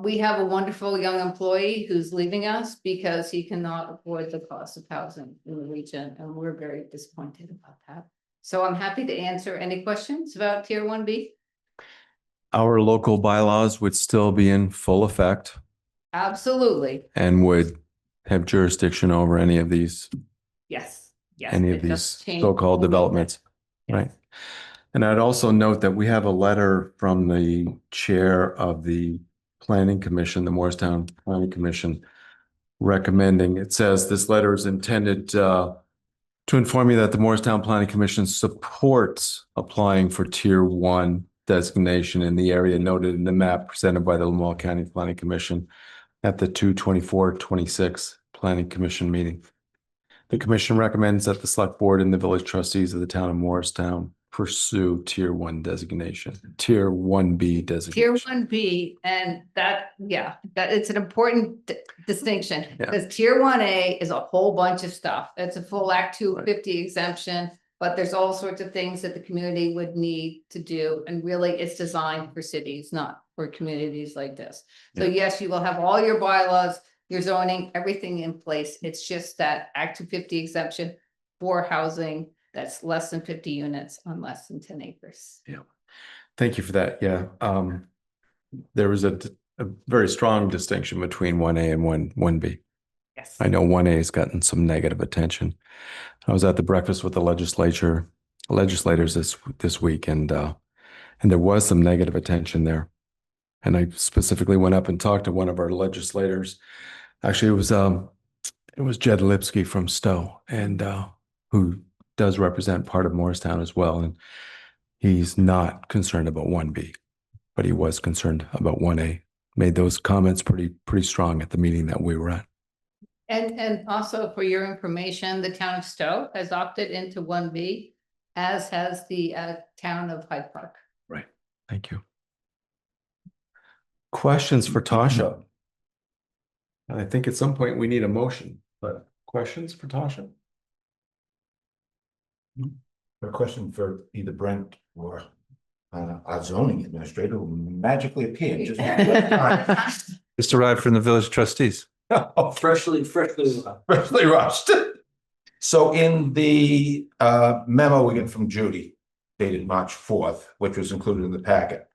we have a wonderful young employee who's leaving us because he cannot afford the cost of housing in the region, and we're very disappointed about that. So I'm happy to answer any questions about Tier 1B. Our local bylaws would still be in full effect Absolutely, and would have jurisdiction over any of these, yes, yes. any it of these just changed so-called a little bit. developments. Right. And I'd also note that we have a letter from the chair of the Planning Commission, the Morristown Planning Commission, recommending, it says this letter is intended to inform you that the Morristown Planning Commission supports applying for Tier 1 designation in the area noted in the map presented by the Lamoille County Planning Commission at the 2/24/26 Planning Commission meeting. The commission recommends that the select board and the village trustees of the town of Morristown pursue Tier 1 designation, Tier 1B Tier designation. 1B, and that it's an important distinction, Yeah. because Tier 1A is a whole bunch of stuff. It's a full Act 250 exemption, but there's all sorts of things that the community would need to do, and really it's designed for cities, not for communities like this. So yes, you will have all your bylaws, your zoning, everything in place. It's just that Act 250 exemption for housing that's less than 50 units on less than 10 acres. Thank you for that. Yeah. There was a very strong distinction between 1A and 1B. Yes. I know 1A has gotten some negative attention. I was at the breakfast with the legislators this week, and there was some negative attention there. And I specifically went up and talked to one of our legislators. Actually, it was Jed Lipsky from Stowe, and who does represent part of Morristown as well. And he's not concerned about 1B, but he was concerned about 1A. Made those comments pretty strong at the meeting that we were at. And also for your information, the town of Stowe has opted into 1B, as has the town of Hyde Park. Right. Thank you. Questions for Tasha? I think at some point we need a motion, but questions for Tasha? A question for either Brent or our zoning administrator who magically appeared just. Just arrived from the village trustees. Freshly. Freshly rushed. So in the memo we get from Judy dated March 4th, which was included in the packet,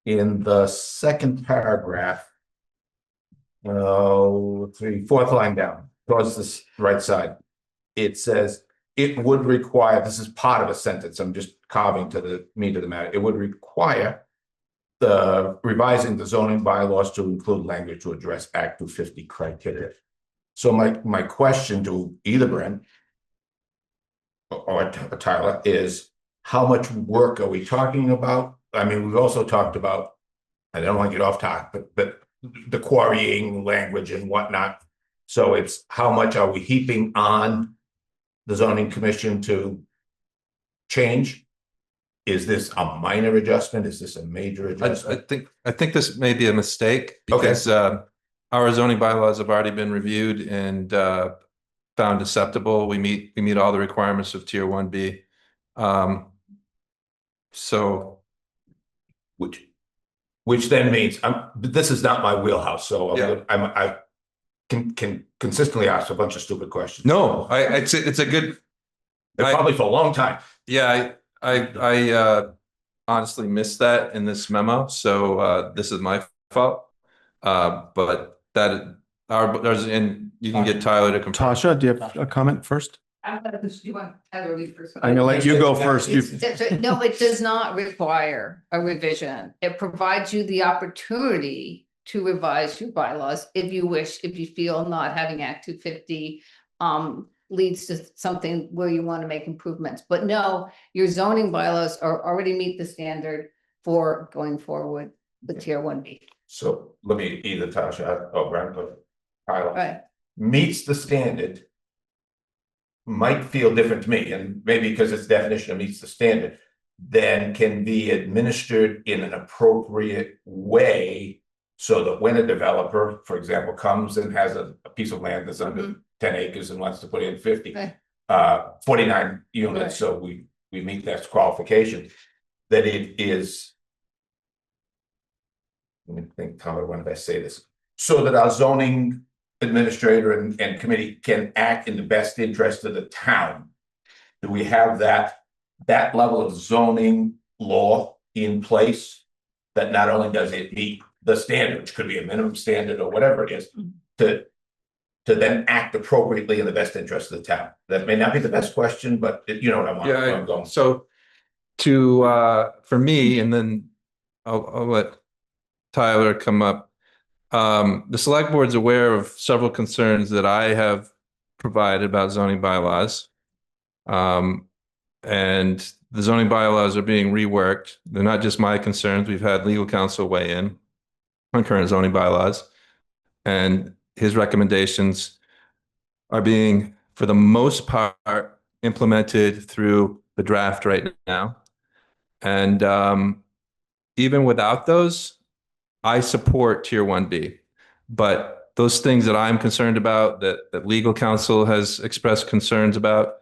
in the second paragraph, fourth line down, towards this right side, it says it would require, this is part of a sentence, I'm just carving to the meat of the matter, it would require the revising the zoning bylaws to include language to address Act 250 criteria. So my question to either Brent or Tyler is, how much work are we talking about? I mean, we've also talked about, I don't want to get off topic, but the quarrying language and whatnot. So it's how much are we heaping on the zoning commission to change? Is this a minor adjustment? Is this a major adjustment? I think this may be a mistake, because our zoning bylaws have already been reviewed and found acceptable. We meet all the requirements of Tier 1B. So which then means this is not my wheelhouse, so I can consistently ask a bunch of stupid questions. no, it's a good. Probably for a long time. Yeah, I honestly missed that in this memo, so this is my fault. But and you can get Tyler to confirm. Tasha, do you have a comment first? I'm gonna let you go first. No, it does not require a revision. It provides you the opportunity to revise your bylaws if you wish, if you feel not having Act 250 leads to something where you want to make improvements. But no, your zoning bylaws already meet the standard for going forward with Tier 1B. So let me either Tasha or Brent or Tyler Right. meets the standard. might feel different to me, and maybe because its definition meets the standard, then can be administered in an appropriate way. So that when a developer, for example, comes and has a piece of land that's under 10 acres and wants to put in 50, Right. 49 units, Right. so we meet that qualification, that it is. Let me think, how when did I say this? So that our zoning administrator and committee can act in the best interest of the town. Do we have that level of zoning law in place? That not only does it meet the standard, which could be a minimum standard or whatever it is, to then act appropriately in the best interest of the town. That may not be the best question, but you know what I'm going. So for me, and then I'll let Tyler come up. The select board's aware of several concerns that I have provided about zoning bylaws. And the zoning bylaws are being reworked. They're not just my concerns. We've had legal counsel weigh in on current zoning bylaws. And his recommendations are being, for the most part, implemented through the draft right now. And even without those, I support Tier 1B. But those things that I'm concerned about, that legal counsel has expressed concerns about,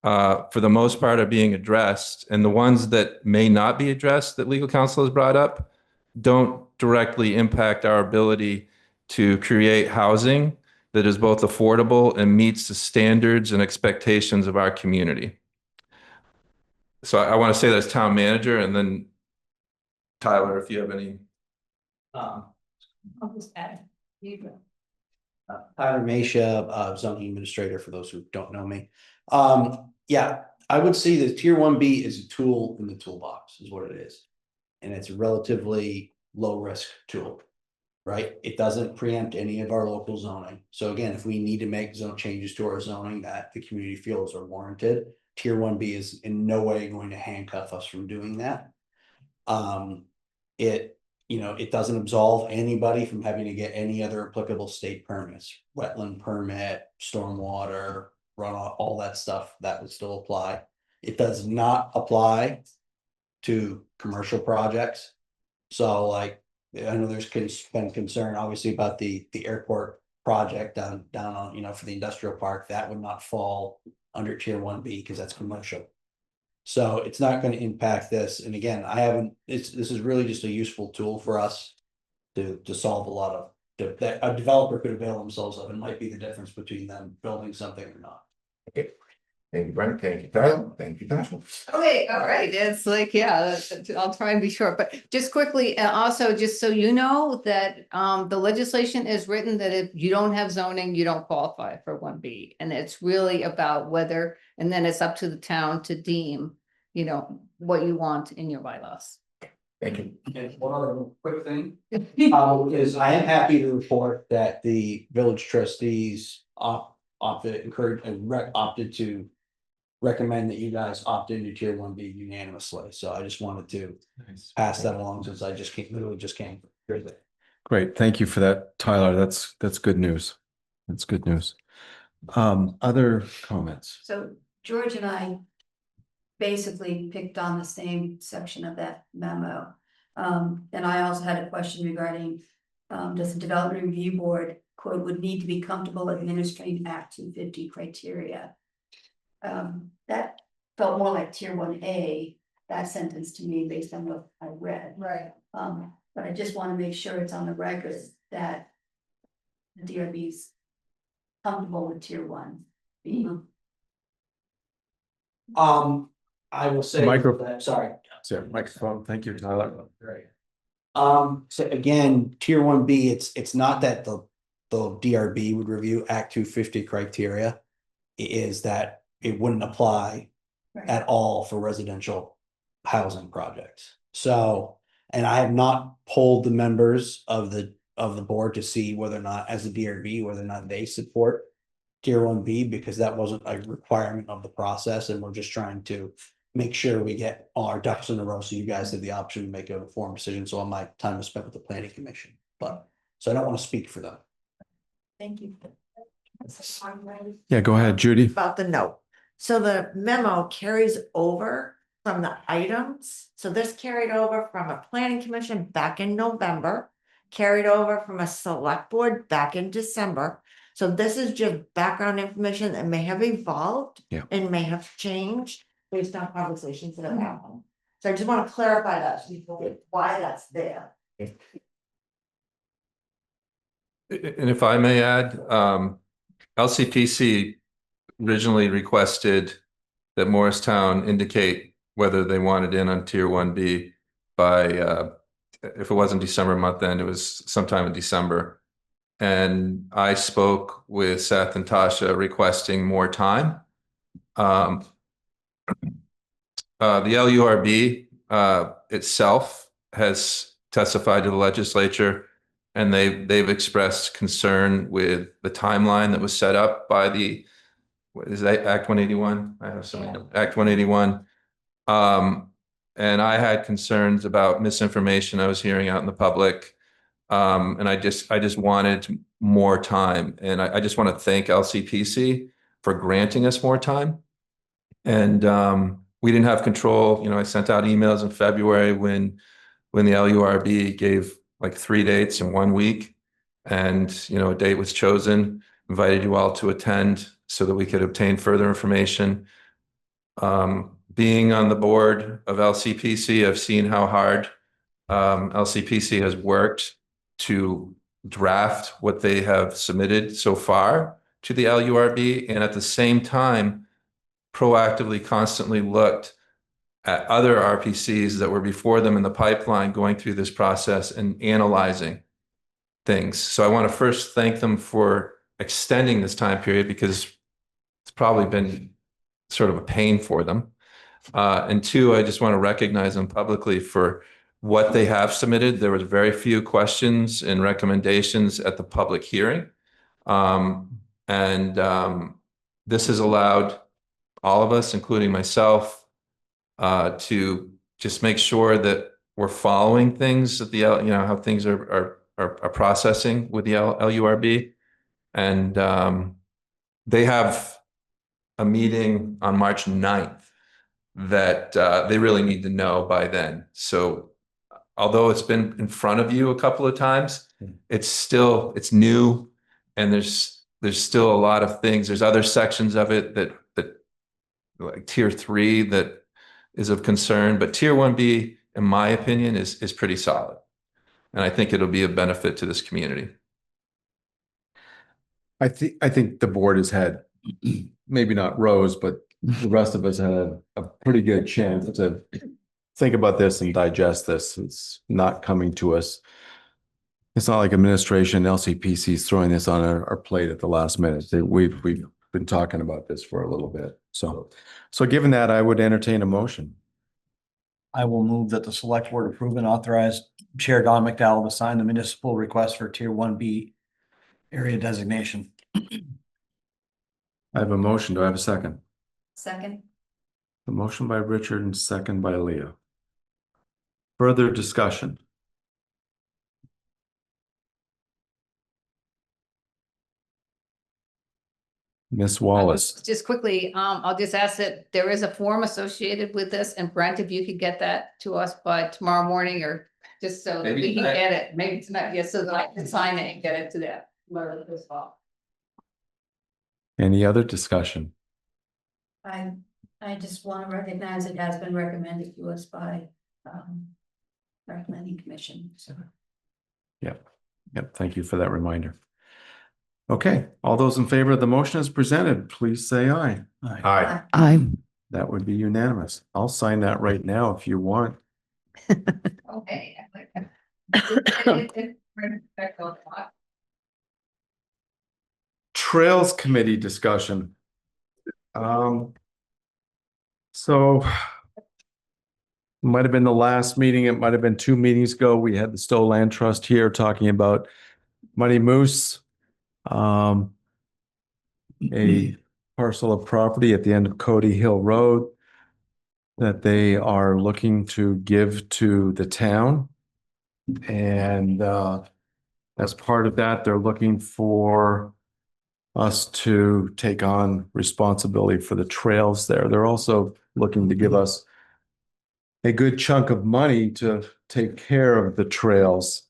for the most part are being addressed. And the ones that may not be addressed that legal counsel has brought up don't directly impact our ability to create housing that is both affordable and meets the standards and expectations of our community. So I want to say that as town manager, and then Tyler, if you have any. I'll just add. You go. Tyler Masha, zoning administrator, for those who don't know me. Yeah, I would say that Tier 1B is a tool in the toolbox, is what it is. And it's a relatively low risk tool, right? It doesn't preempt any of our local zoning. So again, if we need to make zone changes to our zoning that the community feels are warranted, Tier 1B is in no way going to handcuff us from doing that. It doesn't absolve anybody from having to get any other applicable state permits, wetland permit, stormwater, runoff, all that stuff that would still apply. It does not apply to commercial projects. So like, I know there's been concern obviously about the airport project down on, for the industrial park, that would not fall under Tier 1B because that's commercial. So it's not going to impact this. And again, this is really just a useful tool for us to solve a lot of that a developer could avail themselves of. It might be the difference between them building something or not. Okay. Thank you, Brent. Thank you, Tyler. Thank you, Tasha. Okay, all right, it's like, yeah, I'll try and be short, but just quickly, also, just so you know that the legislation is written that if you don't have zoning, you don't qualify for 1B. And it's really about whether, and then it's up to the town to deem, what you want in your bylaws. Thank you. And one other quick thing, is I am happy to report that the village trustees opted to recommend that you guys opt into Tier 1B unanimously. So I just wanted to pass that along since I literally just came. Great. Thank you for that, Tyler. That's good news. That's good news. Other comments? So George and I basically picked on the same section of that memo. And I also had a question regarding, does the Development Review Board, quote, would need to be comfortable administering Act 250 criteria. That felt more like Tier 1A, that sentence to me based on what I read. Right. But I just want to make sure it's on the record that the DRB's comfortable with Tier 1B. I will say that, sorry. Sorry, microphone. Thank you, Tyler. Right. So again, Tier 1B, it's not that the DRB would review Act 250 criteria. It is that it wouldn't apply at all for residential housing projects. So, and I have not polled the members of the board to see whether or not, as a DRB, whether or not they support Tier 1B, because that wasn't a requirement of the process, and we're just trying to make sure we get all our ducks in a row so you guys have the option to make an informed decision. So all my time is spent with the planning commission. But so I don't want to speak for them. Thank you. Yeah, go ahead, Judy. About the note. So the memo carries over from the items. So this carried over from a planning commission back in November, carried over from a select board back in December. So this is just background information that may have evolved. Yeah. And may have changed based on conversations that have happened. So I just want to clarify that, why that's there. And if I may add, LCPC originally requested that Morristown indicate whether they wanted in on Tier 1B by, if it wasn't December month end, it was sometime in December. And I spoke with Seth and Tasha requesting more time. The LURB itself has testified to the legislature, and they've expressed concern with the timeline that was set up by the, what is that, Act 181? I have some, Act 181. And I had concerns about misinformation I was hearing out in the public. And I just wanted more time. And I just want to thank LCPC for granting us more time. And we didn't have control. You know, I sent out emails in February when the LURB gave like 3 dates in 1 week. And, you know, a date was chosen, invited you all to attend so that we could obtain further information. Being on the board of LCPC, I've seen how hard LCPC has worked to draft what they have submitted so far to the LURB, and at the same time, proactively constantly looked at other RPCs that were before them in the pipeline going through this process and analyzing things. So I want to first thank them for extending this time period, because it's probably been sort of a pain for them. And two, I just want to recognize them publicly for what they have submitted. There was very few questions and recommendations at the public hearing. This has allowed all of us, including myself, to just make sure that we're following things at the, you know, how things are processing with the LURB. And they have a meeting on March 9th that they really need to know by then. So although it's been in front of you a couple of times, it's new, and there's still a lot of things. There's other sections of it that like Tier 3 that is of concern, but Tier 1B, in my opinion, is pretty solid. And I think it'll be a benefit to this community. I think the board has had, maybe not Rose, but the rest of us had a pretty good chance to think about this and digest this. It's not coming to us. It's not like administration, LCPC is throwing this on our plate at the last minute. We've been talking about this for a little bit. So given that, I would entertain a motion. I will move that the select board approve and authorize Chair Don McDowell to sign the municipal request for Tier 1B area designation. I have a motion. Do I have a second? Second. A motion by Richard and second by Leah. Further discussion. Miss Wallace. Just quickly, I'll just ask that there is a form associated with this, and Brent, if you could get that to us by tomorrow morning, or just so that Maybe we can tonight. get it, maybe tonight, yes, so that I can sign it and get it to that. As well. Any other discussion? I just want to recognize it has been recommended to us by our planning commission. So Yep. Thank you for that reminder. Okay, all those in favor of the motion as presented, please say aye. Aye. That would be unanimous. I'll sign that right now if you want. Okay. Trails Committee discussion. So might have been the last meeting. It might have been 2 meetings ago. We had the Stowe Land Trust here talking about Muddy Moose. A parcel of property at the end of Cody Hill Road that they are looking to give to the town. And as part of that, they're looking for us to take on responsibility for the trails there. They're also looking to give us a good chunk of money to take care of the trails,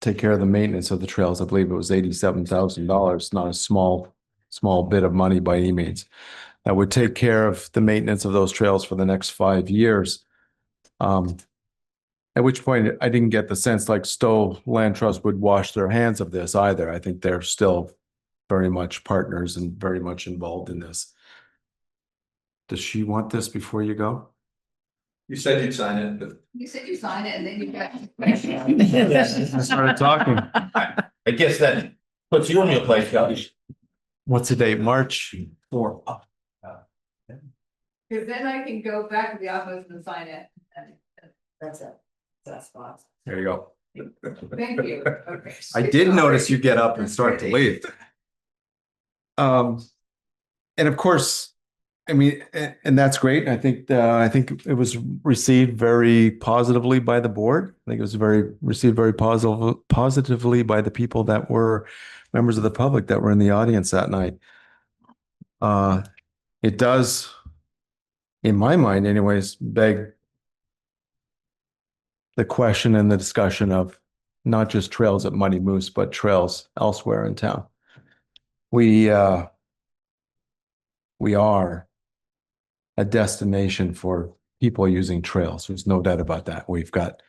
take care of the maintenance of the trails. I believe it was $87,000, not a small bit of money by any means. That would take care of the maintenance of those trails for the next 5 years. At which point I didn't get the sense like Stowe Land Trust would wash their hands of this either. I think they're still very much partners and very much involved in this. Does she want this before you go? You said you'd sign it, but You said you sign it and then you got. I started talking. I guess that puts you in your place, Kelly. What's the date? March 4th. Cause then I can go back to the office and sign it. That's it. That's spot. There you go. Thank you. Okay. I did notice you get up and start to leave. And of course, I mean, and that's great. I think it was received very positively by the board. I think it was received very positively by the people that were members of the public that were in the audience that night. It does, in my mind anyways, beg the question and the discussion of not just trails at Muddy Moose, but trails elsewhere in town. We are a destination for people using trails. There's no doubt about that. We've got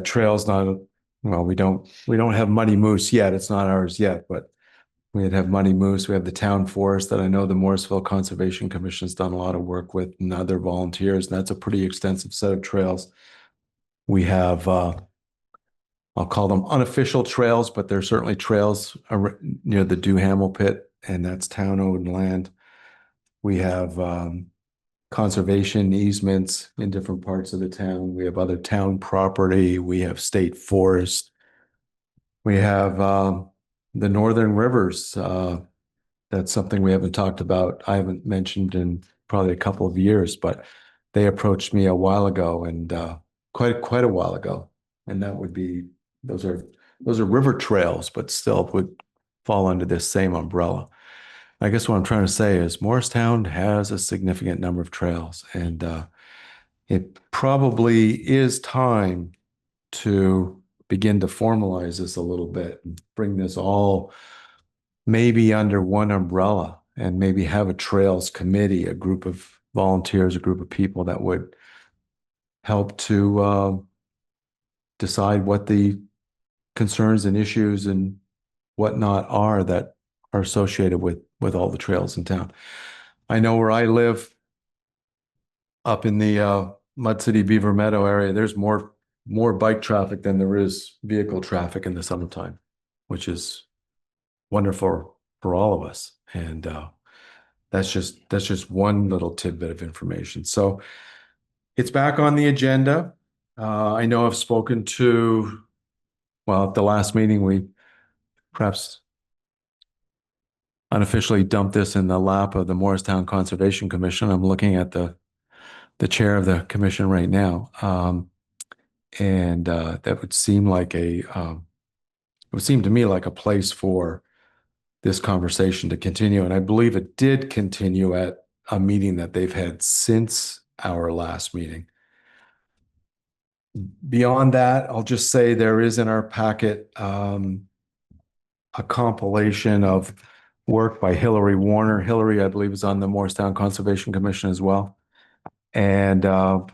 trails, we don't have Muddy Moose yet. It's not ours yet, but we'd have Muddy Moose. We have the town forest that I know the Morrisville Conservation Commission has done a lot of work with and other volunteers, and that's a pretty extensive set of trails. We have, I'll call them unofficial trails, but they're certainly trails near the Duhamel pit, and that's town-owned land. We have conservation easements in different parts of the town. We have other town property. We have state forest. We have the Northern Rivers. That's something we haven't talked about. I haven't mentioned in probably a couple of years, but they approached me a while ago and quite a while ago. And that would be, those are river trails, but still would fall under this same umbrella. I guess what I'm trying to say is Morristown has a significant number of trails, and it probably is time to begin to formalize this a little bit and bring this all maybe under one umbrella and maybe have a trails committee, a group of volunteers, a group of people that would help to decide what the concerns and issues and whatnot are that are associated with all the trails in town. I know where I live up in the Mud City Beaver Meadow area, there's more bike traffic than there is vehicle traffic in the summertime, which is wonderful for all of us. And that's just one little tidbit of information. So it's back on the agenda. I know I've spoken to, well, at the last meeting, we perhaps unofficially dumped this in the lap of the Morristown Conservation Commission. I'm looking at the chair of the commission right now. And that would seem like it would seem to me like a place for this conversation to continue. And I believe it did continue at a meeting that they've had since our last meeting. Beyond that, I'll just say there is in our packet a compilation of work by Hillary Warner. Hillary, I believe, is on the Morristown Conservation Commission as well. And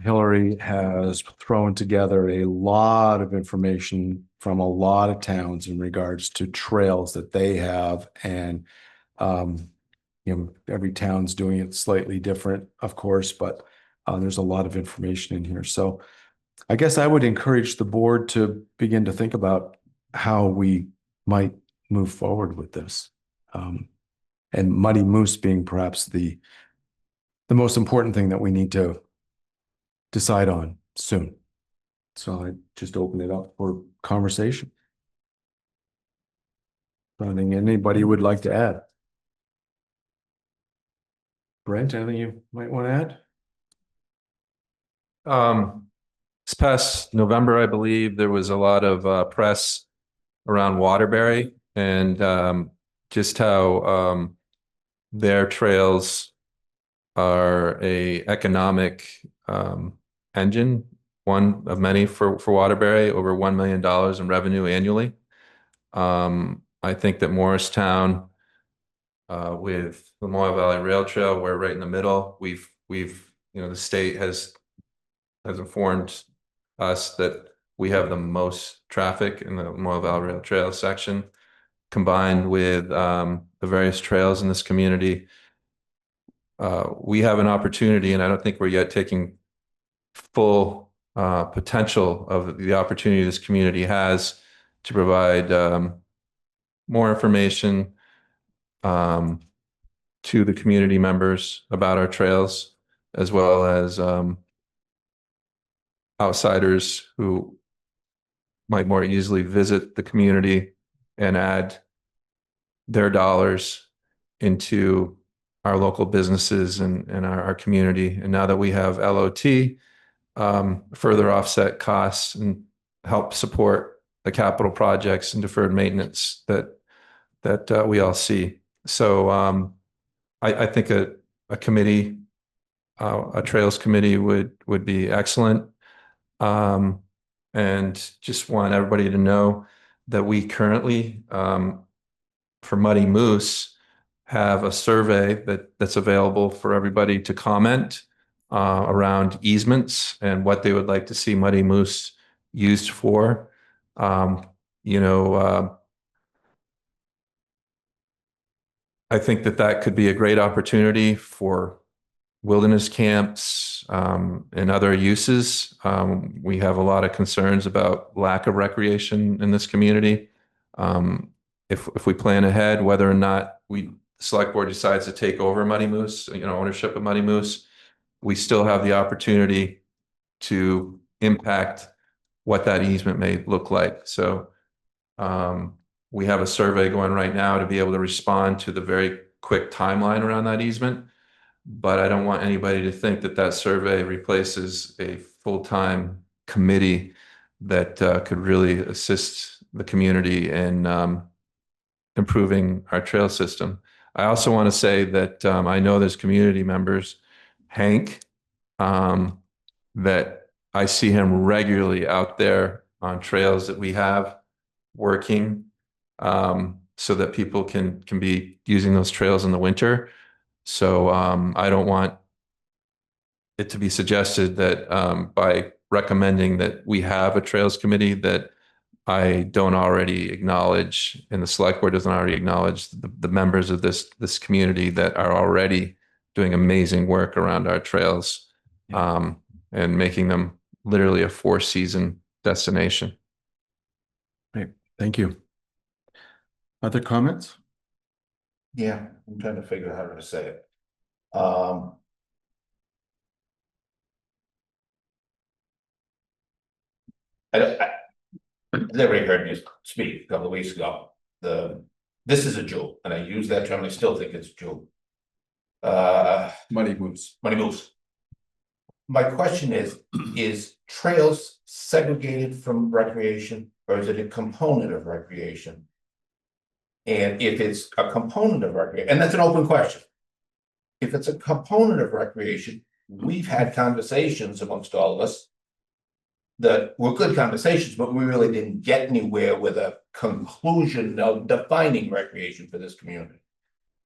Hillary has thrown together a lot of information from a lot of towns in regards to trails that they have. And, every town's doing it slightly different, of course, but there's a lot of information in here. So I guess I would encourage the board to begin to think about how we might move forward with this. And Muddy Moose being perhaps the most important thing that we need to decide on soon. So I just open it up for conversation. Anything anybody would like to add? Brent, anything you might want to add? This past November, I believe there was a lot of press around Waterbury, and just how their trails are a economic engine, one of many for Waterbury, over $1 million in revenue annually. I think that Morristown, with the Mohawk Valley Rail Trail, we're right in the middle. We've the state has informed us that we have the most traffic in the Mohawk Valley Rail Trail section, combined with the various trails in this community. We have an opportunity, and I don't think we're yet taking full potential of the opportunity this community has to provide more information to the community members about our trails, as well as outsiders who might more easily visit the community and add their dollars into our local businesses and our community. And now that we have LOT, further offset costs and help support the capital projects and deferred maintenance that we all see. So I think a committee, a trails committee would be excellent. And just want everybody to know that we currently, for Muddy Moose, have a survey that's available for everybody to comment around easements and what they would like to see Muddy Moose used for. I think that could be a great opportunity for wilderness camps and other uses. We have a lot of concerns about lack of recreation in this community. If we plan ahead, whether or not the select board decides to take over Muddy Moose, ownership of Muddy Moose, we still have the opportunity to impact what that easement may look like. So we have a survey going right now to be able to respond to the very quick timeline around that easement. But I don't want anybody to think that survey replaces a full-time committee that could really assist the community in improving our trail system. I also want to say that I know there's community members, Hank, that I see him regularly out there on trails that we have working, so that people can be using those trails in the winter. So I don't want it to be suggested that by recommending that we have a trails committee that I don't already acknowledge, and the select board doesn't already acknowledge the members of this community that are already doing amazing work around our trails, and making them literally a 4-season destination. Great, thank you. Other comments? Yeah, I'm trying to figure out how to say it. Everybody heard me speak a couple of weeks ago. This is a jewel, and I use that term. I still think it's a jewel. Muddy Moose. Muddy Moose. My question is trails segregated from recreation, or is it a component of recreation? And if it's a component of recreation, and that's an open question. If it's a component of recreation, we've had conversations amongst all of us that were good conversations, but we really didn't get anywhere with a conclusion of defining recreation for this community.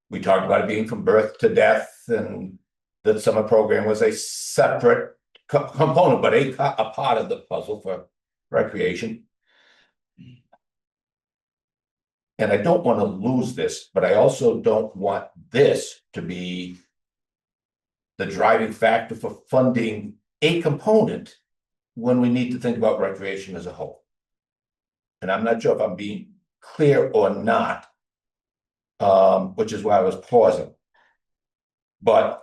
We talked about it being from birth to death, and that summer program was a separate component, but a part of the puzzle for recreation. And I don't want to lose this, but I also don't want this to be the driving factor for funding a component when we need to think about recreation as a whole. And I'm not sure if I'm being clear or not, which is why I was pausing. But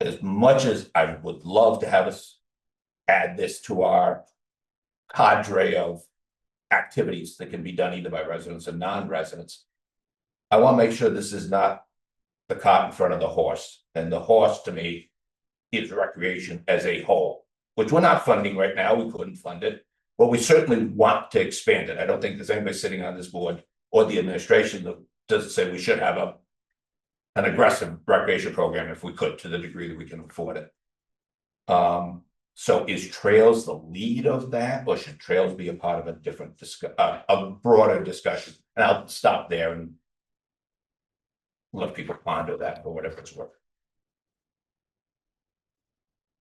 as much as I would love to have us add this to our cadre of activities that can be done either by residents or non-residents, I want to make sure this is not the cart in front of the horse. And the horse, to me, is recreation as a whole, which we're not funding right now. We couldn't fund it, but we certainly want to expand it. I don't think there's anybody sitting on this board or the administration that doesn't say we should have an aggressive recreation program if we could, to the degree that we can afford it. So is trails the lead of that, or should trails be a part of a different a broader discussion? And I'll stop there and let people ponder that for whatever it's worth.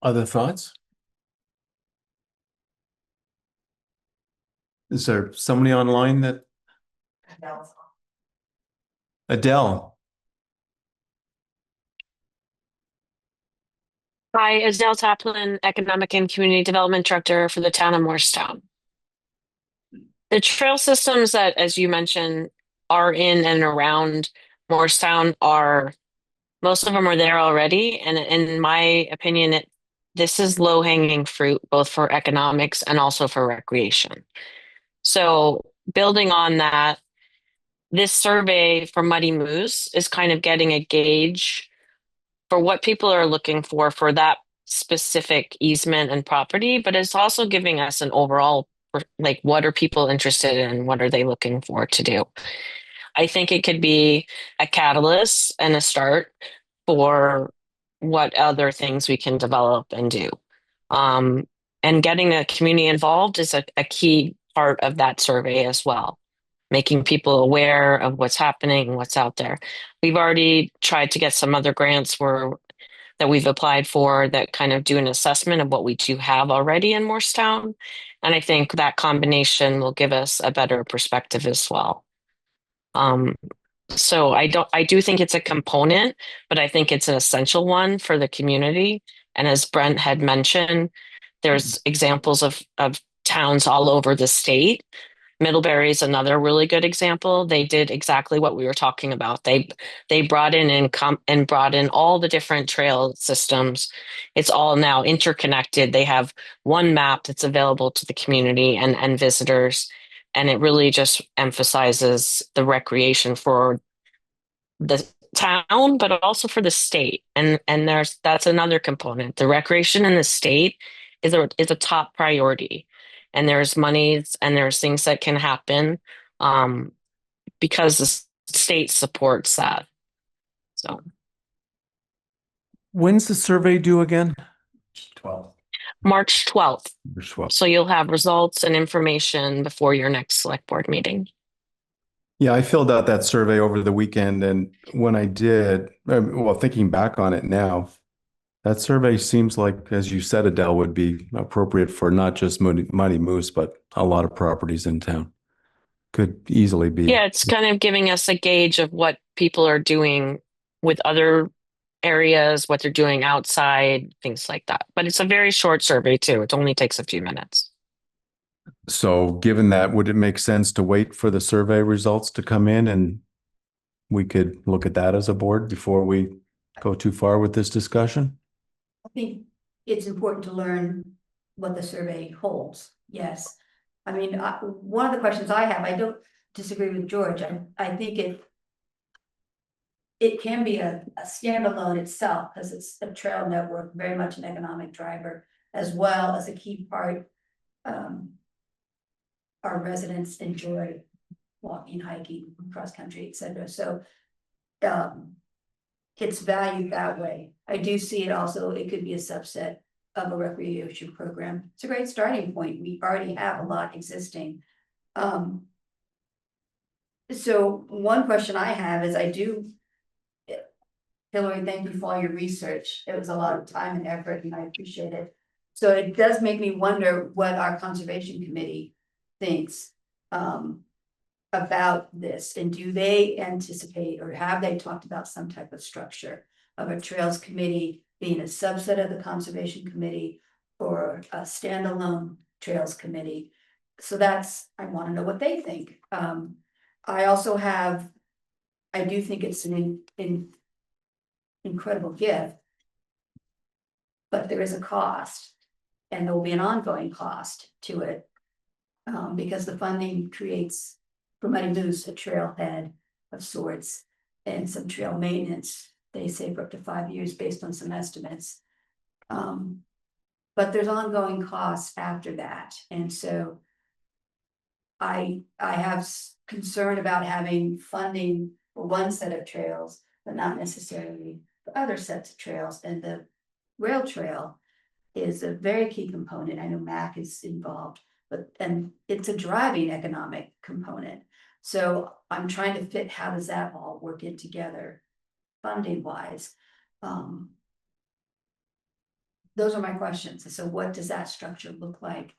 Other thoughts? Is there somebody online that Adele? Hi, Adele Taplin, Economic and Community Development Director for the town of Morristown. The trail systems that, as you mentioned, are in and around Morristown most of them are there already. And in my opinion, this is low hanging fruit, both for economics and also for recreation. So building on that, this survey for Muddy Moose is kind of getting a gauge for what people are looking for that specific easement and property, but it's also giving us an overall, like, what are people interested in? What are they looking for to do? I think it could be a catalyst and a start for what other things we can develop and do. And getting the community involved is a key part of that survey as well. Making people aware of what's happening, what's out there. We've already tried to get some other grants that we've applied for that kind of do an assessment of what we do have already in Morristown. And I think that combination will give us a better perspective as well. So I do think it's a component, but I think it's an essential one for the community. And as Brent had mentioned, there's examples of towns all over the state. Middlebury is another really good example. They did exactly what we were talking about. They brought in and brought in all the different trail systems. It's all now interconnected. They have one map that's available to the community and visitors. And it really just emphasizes the recreation for the town, but also for the state. And that's another component. The recreation in the state is a top priority. And there's monies and there's things that can happen because the state supports that. So When's the survey due again? 12. March 12th. March 12th. So you'll have results and information before your next select board meeting. Yeah, I filled out that survey over the weekend, and when I did, well, thinking back on it now, that survey seems like, as you said, Adele, would be appropriate for not just Muddy Moose, but a lot of properties in town. Could easily be. Yeah, it's kind of giving us a gauge of what people are doing with other areas, what they're doing outside, things like that. But it's a very short survey too. It only takes a few minutes. So given that, would it make sense to wait for the survey results to come in and we could look at that as a board before we go too far with this discussion? I think it's important to learn what the survey holds. Yes. I mean, one of the questions I have, I don't disagree with George. I think it can be a standalone itself because it's a trail network, very much an economic driver, as well as a key part. Our residents enjoy walking, hiking, cross country, etc. So it's valued that way. I do see it also, it could be a subset of a recreation program. It's a great starting point. We already have a lot existing. So one question I have is Hillary, thank you for all your research. It was a lot of time and effort and I appreciate it. So it does make me wonder what our conservation committee thinks about this, and do they anticipate or have they talked about some type of structure of a trails committee being a subset of the conservation committee or a standalone trails committee? So I want to know what they think. I do think it's an incredible gift, but there is a cost and there will be an ongoing cost to it. Because the funding creates, for Muddy Moose, a trailhead of sorts and some trail maintenance, they say for up to 5 years based on some estimates. But there's ongoing costs after that. And so I have concern about having funding for one set of trails, but not necessarily for other sets of trails. And the rail trail is a very key component. I know MAC is involved, and it's a driving economic component. So I'm trying to fit, how does that all work in together, funding wise? Those are my questions. So what does that structure look like?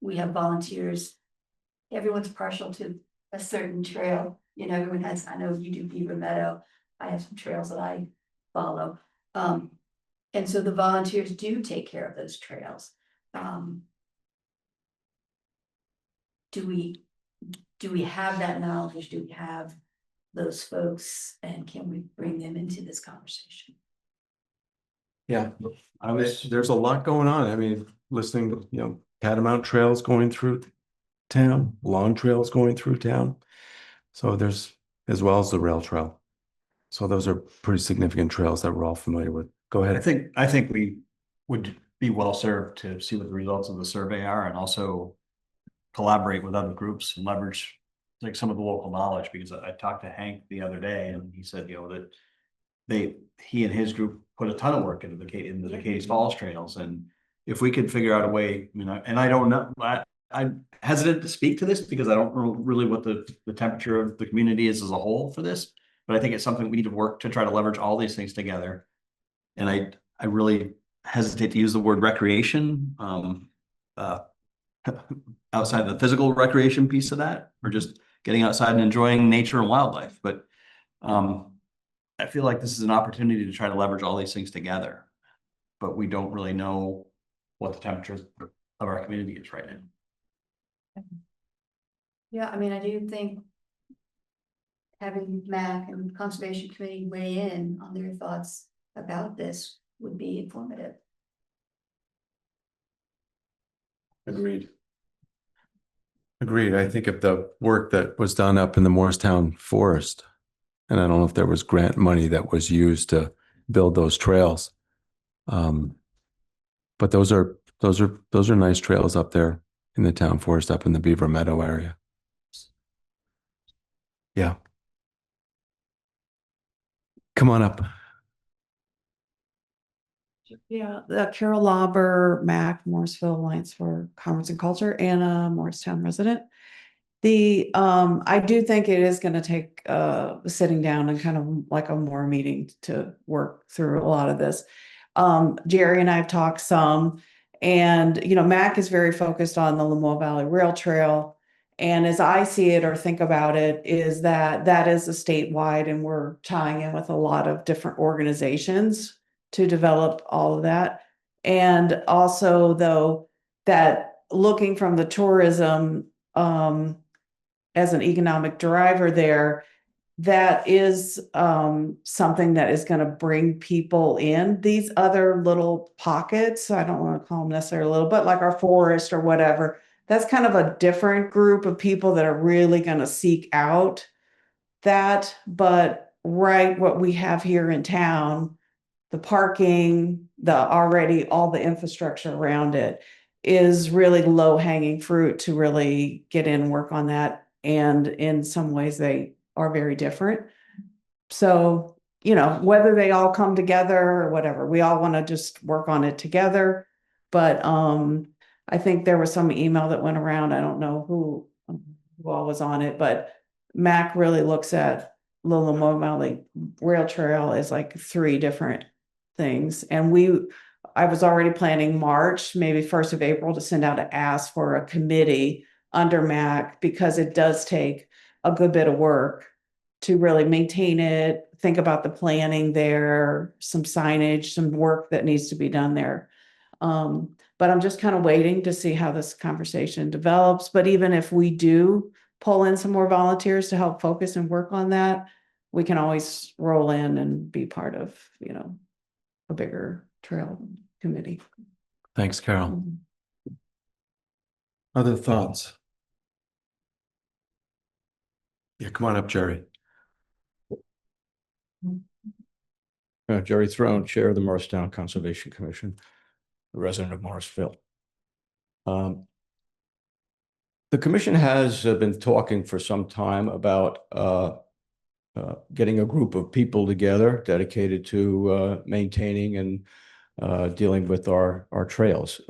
We have volunteers. Everyone's partial to a certain trail. You know, everyone has, I know you do Beaver Meadow. I have some trails that I follow. And so the volunteers do take care of those trails. Do we have that knowledge? Do we have those folks, and can we bring them into this conversation? Yeah, there's a lot going on. I mean, listening to, Catamount trails going through town, long trails going through town. So there's, as well as the rail trail. So those are pretty significant trails that we're all familiar with. Go ahead. I think we would be well served to see what the results of the survey are, and also collaborate with other groups and leverage like some of the local knowledge, because I talked to Hank the other day and he said, that he and his group put a ton of work into the Cadiz Falls trails. And if we could figure out a way, and I don't know, I'm hesitant to speak to this because I don't know really what the temperature of the community is as a whole for this, but I think it's something we need to work to try to leverage all these things together. And I really hesitate to use the word recreation, outside the physical recreation piece of that, or just getting outside and enjoying nature and wildlife. But I feel like this is an opportunity to try to leverage all these things together, but we don't really know what the temperature of our community is right now. Yeah, I mean, I do think having MAC and Conservation Committee weigh in on their thoughts about this would be informative. Agreed. I think of the work that was done up in the Morristown forest, and I don't know if there was grant money that was used to build those trails. But those are nice trails up there in the town forest, up in the Beaver Meadow area. Yeah. Come on up. Yeah, Carol Lauber, MAC, Morrisville Alliance for Commerce and Culture, and a Morristown resident. I do think it is going to take sitting down and kind of like a more meeting to work through a lot of this. Jerry and I have talked some, and MAC is very focused on the Lamoille Valley Rail Trail. And as I see it or think about it, is that is a statewide, and we're tying in with a lot of different organizations to develop all of that. And also, though, that looking from the tourism as an economic driver there, that is something that is going to bring people in. These other little pockets, I don't want to call them necessarily little, but like our forest or whatever, that's kind of a different group of people that are really going to seek out that. But what we have here in town, the parking, already all the infrastructure around it is really low hanging fruit to really get in and work on that. And in some ways they are very different. So, whether they all come together or whatever, we all want to just work on it together. But I think there was some email that went around. I don't know who all was on it, but MAC really looks at Lamoille Valley Rail Trail as like 3 different things. And I was already planning March, maybe 1st of April, to send out an ask for a committee under MAC, because it does take a good bit of work to really maintain it, think about the planning there, some signage, some work that needs to be done there. But I'm just kind of waiting to see how this conversation develops. But even if we do pull in some more volunteers to help focus and work on that, we can always roll in and be part of, a bigger trail committee. Thanks, Carol. Other thoughts? Yeah, come on up, Jerry. Jerry Throne, Chair of the Morristown Conservation Commission, a resident of Morrisville. The commission has been talking for some time about getting a group of people together dedicated to maintaining and dealing with our trails,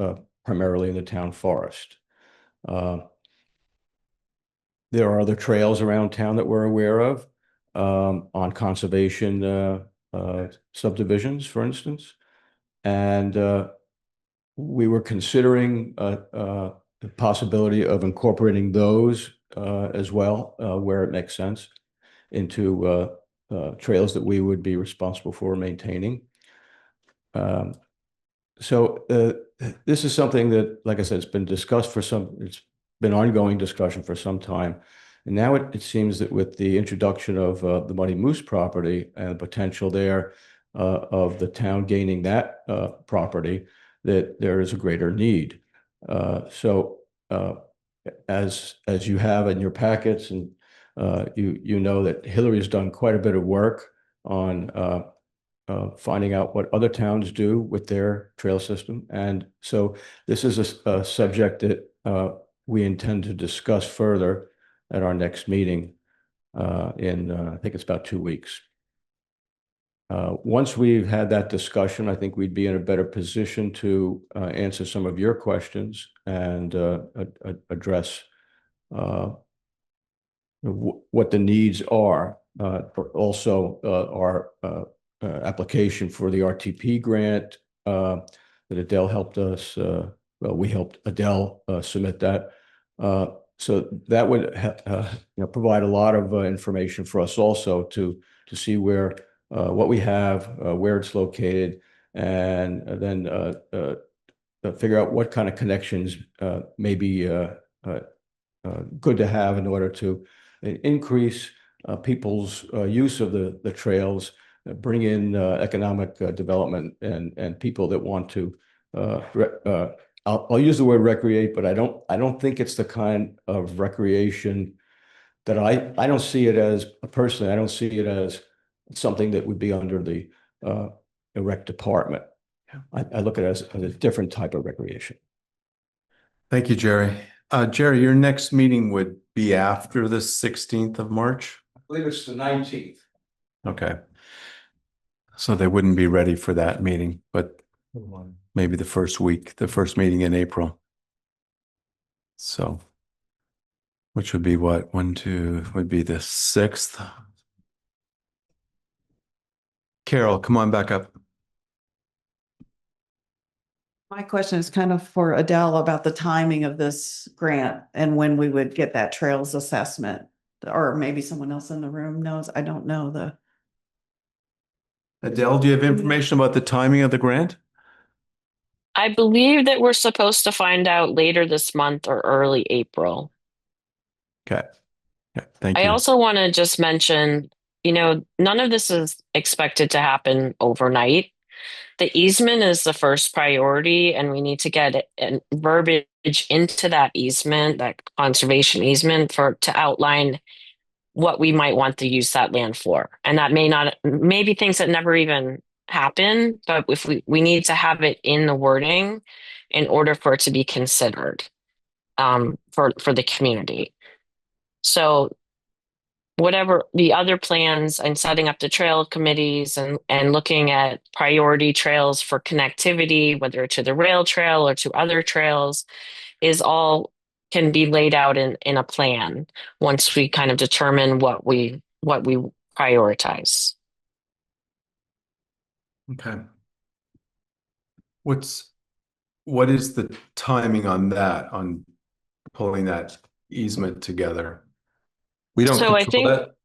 primarily in the town forest. There are other trails around town that we're aware of on conservation subdivisions, for instance. And we were considering the possibility of incorporating those as well, where it makes sense, into trails that we would be responsible for maintaining. So this is something that, like I said, it's been discussed it's been ongoing discussion for some time. And now it seems that with the introduction of the Muddy Moose property and the potential there of the town gaining that property, that there is a greater need. So as you have in your packets, and you know that Hillary's done quite a bit of work on finding out what other towns do with their trail system. And so this is a subject that we intend to discuss further at our next meeting in, I think it's about 2 weeks. Once we've had that discussion, I think we'd be in a better position to answer some of your questions and address what the needs are. Also, our application for the RTP grant that Adele helped us, well, we helped Adele submit that. So that would provide a lot of information for us also to see where what we have, where it's located, and then figure out what kind of connections may be good to have in order to increase people's use of the trails, bring in economic development and people that want to I'll use the word recreate, but I don't think it's the kind of recreation that I don't see it as, personally, I don't see it as something that would be under the rec department. I look at it as a different type of recreation. Thank you, Jerry. Jerry, your next meeting would be after the 16th of March? I believe it's the 19th. Okay. So they wouldn't be ready for that meeting, but maybe the first meeting in April. So, which would be what? Would be the 6th. Carol, come on back up. My question is kind of for Adele about the timing of this grant and when we would get that trails assessment, or maybe someone else in the room knows. I don't know Adele, do you have information about the timing of the grant? I believe that we're supposed to find out later this month or early April. Okay. Yeah, thank you. I also want to just mention, none of this is expected to happen overnight. The easement is the first priority, and we need to get verbiage into that easement, that conservation easement, to outline what we might want to use that land for. And that may be things that never even happen, but if we need to have it in the wording in order for it to be considered for the community. So whatever the other plans and setting up the trail committees and looking at priority trails for connectivity, whether to the rail trail or to other trails, is all can be laid out in a plan once we kind of determine what we prioritize. Okay. What is the timing on that, on pulling that easement together? We don't So I control think, that?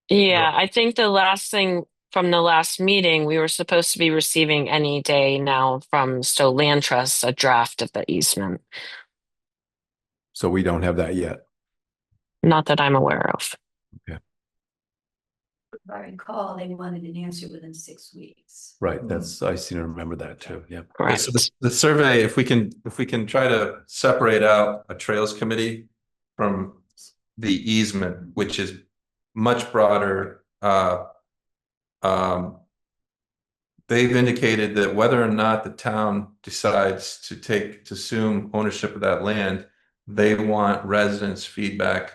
yeah, I think the last thing from the last meeting, we were supposed to be receiving any day now from Stowe Land Trust a draft of the easement. So we don't have that yet. Not that I'm aware of. Okay. If I recall, they wanted an answer within 6 weeks. Right. I seem to remember that too. Yeah. Correct. So the survey, if we can try to separate out a trails committee from the easement, which is much broader. They've indicated that whether or not the town decides to assume ownership of that land, they want residents' feedback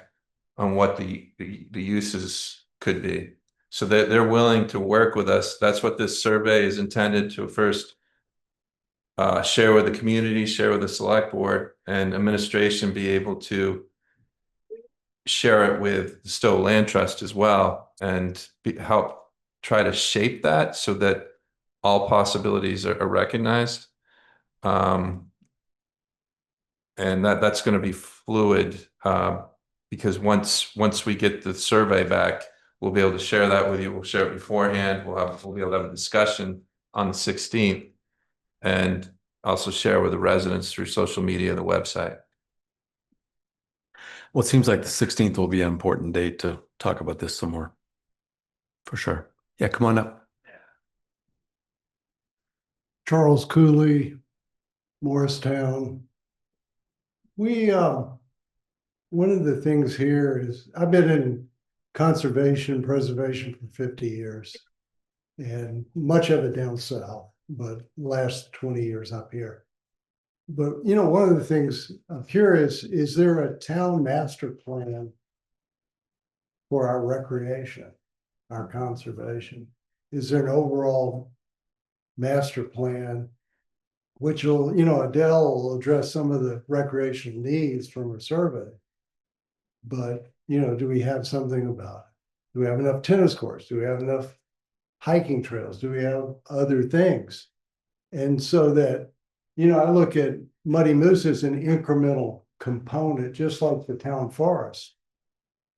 on what the uses could be. So they're willing to work with us. That's what this survey is intended to first share with the community, share with the select board, and administration be able to share it with the Stowe Land Trust as well, and help try to shape that so that all possibilities are recognized. And that's going to be fluid, because once we get the survey back, we'll be able to share that with you. We'll share it beforehand. We'll be able to have a discussion on the 16th, and also share with the residents through social media, the website. Well, it seems like the 16th will be an important date to talk about this some more. For sure. Yeah, come on up. Charles Cooley, Morristown. We, one of the things here is I've been in conservation preservation for 50 years, and much of it down south, but last 20 years up here. But, you know, one of the things I'm curious, is there a town master plan for our recreation, our conservation? Is there an overall master plan, which will, you know, Adele will address some of the recreational needs from her survey? But, you know, do we have something about it? Do we have enough tennis courts? Do we have enough hiking trails? Do we have other things? And so that, you know, I look at Muddy Moose as an incremental component, just like the town forest.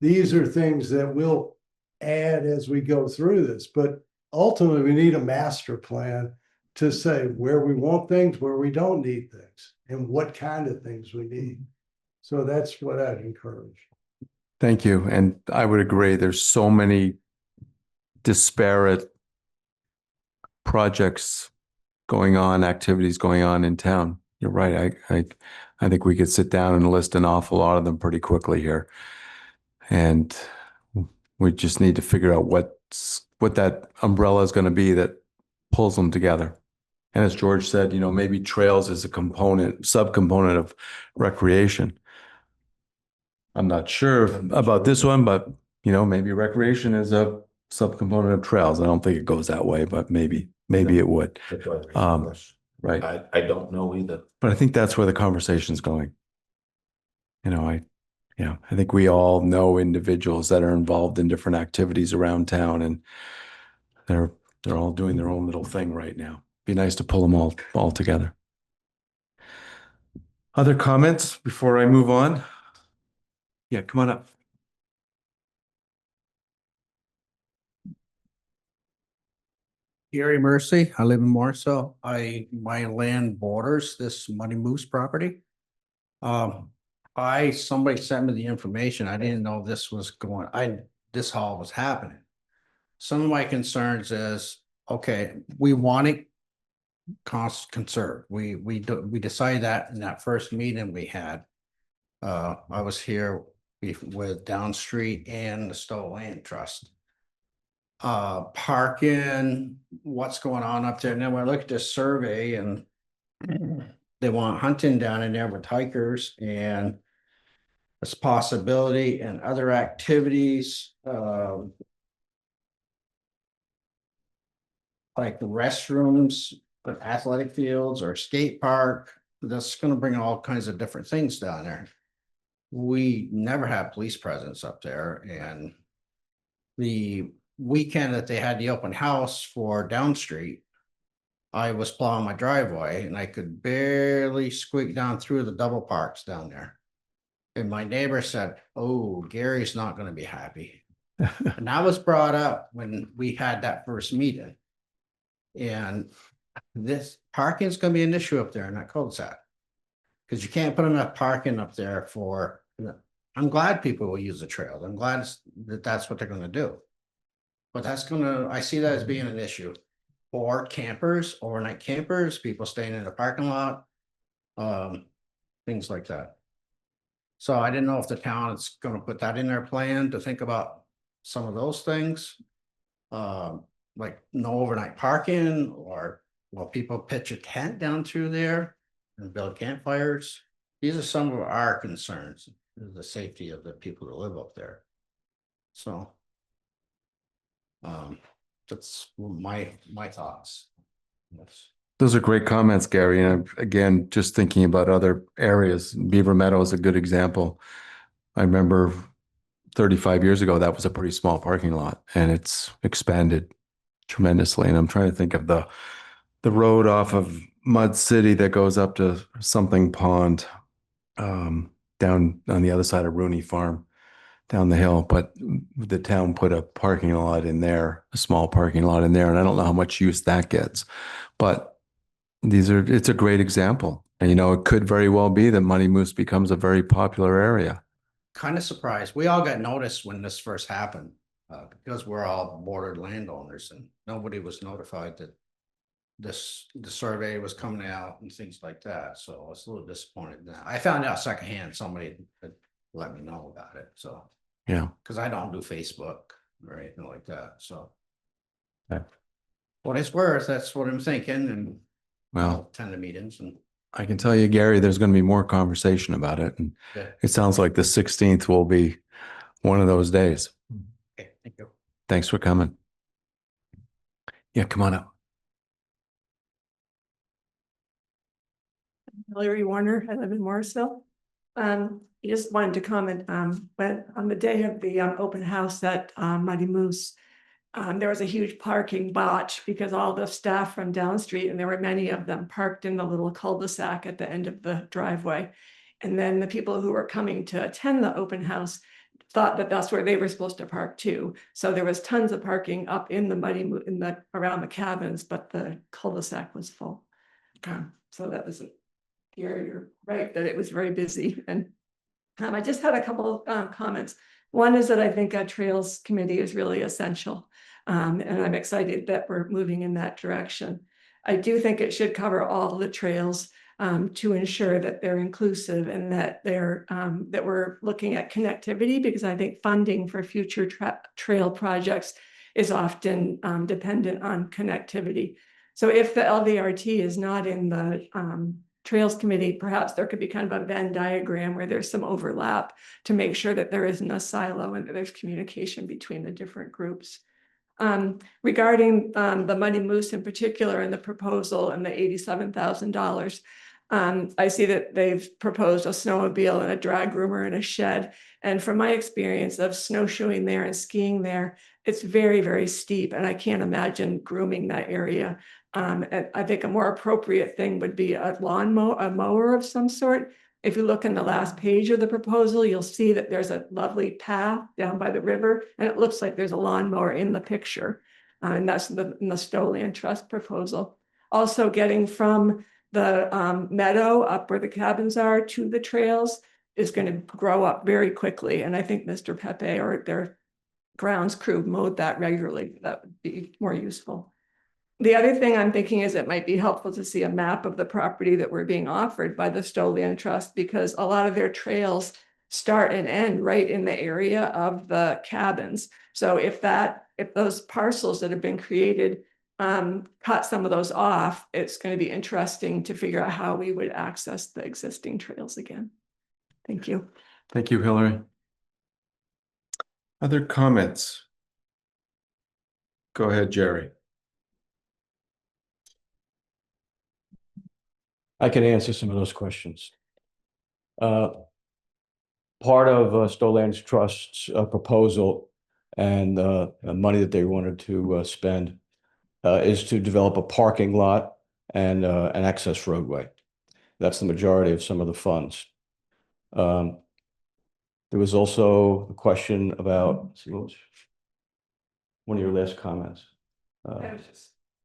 These are things that we'll add as we go through this, but ultimately we need a master plan to say where we want things, where we don't need things, and what kind of things we need. So that's what I'd encourage. Thank you. And I would agree. There's so many disparate projects going on, activities going on in town. You're right. I think we could sit down and list an awful lot of them pretty quickly here. And we just need to figure out what that umbrella is going to be that pulls them together. And as George said, you know, maybe trails is a subcomponent of recreation. I'm not sure about this one, but, you know, maybe recreation is a subcomponent of trails. I don't think it goes that way, but maybe it would. Right. I don't know either. But I think that's where the conversation's going. You know, I think we all know individuals that are involved in different activities around town, and they're all doing their own little thing right now. Be nice to pull them all together. Other comments before I move on? Yeah, come on up. Gary Mercy, I live in Morristown. My land borders this Muddy Moose property. Somebody sent me the information. I didn't know this was this all was happening. Some of my concerns is, okay, we want it cost conserved. We decided that in that first meeting we had. I was here with Down Street and the Stowe Land Trust. Parking, what's going on up there. And then when I look at this survey, and they want hunting down in there with hikers, and this possibility and other activities, like the restrooms, but athletic fields or skate park. That's going to bring all kinds of different things down there. We never had police presence up there, and the weekend that they had the open house for Down Street, I was plowing my driveway and I could barely squeak down through the double parks down there. And my neighbor said, "Oh, Gary's not going to be happy." And that was brought up when we had that first meeting. And this parking is going to be an issue up there in that cul-de-sac, because you can't put enough parking up there for. I'm glad people will use the trails. I'm glad that that's what they're going to do. But I see that as being an issue for campers, overnight campers, people staying in the parking lot, things like that. So I didn't know if the town is going to put that in their plan to think about some of those things. Like no overnight parking, or will people pitch a tent down through there and build campfires? these are some of our concerns, the safety of the people that live up there. So. That's my thoughts. Yes. Those are great comments, Gary. And again, just thinking about other areas, Beaver Meadow is a good example. I remember 35 years ago, that was a pretty small parking lot, and it's expanded tremendously. And I'm trying to think of the road off of Mud City that goes up to something pond, down on the other side of Rooney Farm, down the hill. But the town put a parking lot in there, a small parking lot in there, and I don't know how much use that gets. But it's a great example. And, it could very well be that Money Moose becomes a very popular area. Kind of surprised. We all got noticed when this first happened, because we're all bordered landowners and nobody was notified that the survey was coming out and things like that. So I was a little disappointed now. I found out secondhand, somebody had let me know about it. So, Yeah. because I don't do Facebook or anything like that. So, Okay. What it's worth, that's what I'm thinking, and Well, I'll attend the meetings and. I can tell you, Gary, there's going to be more conversation about it. And Yeah. it sounds like the 16th will be one of those days. Okay, thank you. Thanks for coming. Yeah, come on up. Hillary Warner, I live in Morrisville. I just wanted to comment, when on the day of the open house at Mighty Moose, there was a huge parking botch because all the staff from down street, and there were many of them parked in the little cul-de-sac at the end of the driveway. And then the people who were coming to attend the open house thought that that's where they were supposed to park too. So there was tons of parking up in the around the cabins, but the cul-de-sac was full. So that was you're right that it was very busy. And I just had a couple comments. One is that I think a trails committee is really essential. And I'm excited that we're moving in that direction. I do think it should cover all the trails to ensure that they're inclusive and that that we're looking at connectivity, because I think funding for future trail projects is often dependent on connectivity. So if the LVRT is not in the Trails Committee, perhaps there could be kind of a Venn diagram where there's some overlap to make sure that there isn't a silo and that there's communication between the different groups. Regarding the Muddy Moose in particular and the proposal and the $87,000, I see that they've proposed a snowmobile and a drag groomer and a shed. And from my experience of snowshoeing there and skiing there, it's very, very steep, and I can't imagine grooming that area. And I think a more appropriate thing would be a mower of some sort. If you look in the last page of the proposal, you'll see that there's a lovely path down by the river, and it looks like there's a lawnmower in the picture. And that's in the Stoneland Trust proposal. Also, getting from the meadow up where the cabins are to the trails is going to grow up very quickly. And I think Mr. Pepe or their grounds crew mowed that regularly. That would be more useful. The other thing I'm thinking is it might be helpful to see a map of the property that we're being offered by the Stoneland Trust, because a lot of their trails start and end right in the area of the cabins. So if those parcels that have been created cut some of those off, it's going to be interesting to figure out how we would access the existing trails again. Thank you. Thank you, Hillary. Other comments? Go ahead, Jerry. I can answer some of those questions. Part of Stoneland Trust's proposal and the money that they wanted to spend is to develop a parking lot and an access roadway. That's the majority of some of the funds. There was also a question about, let's see, what was one of your last comments?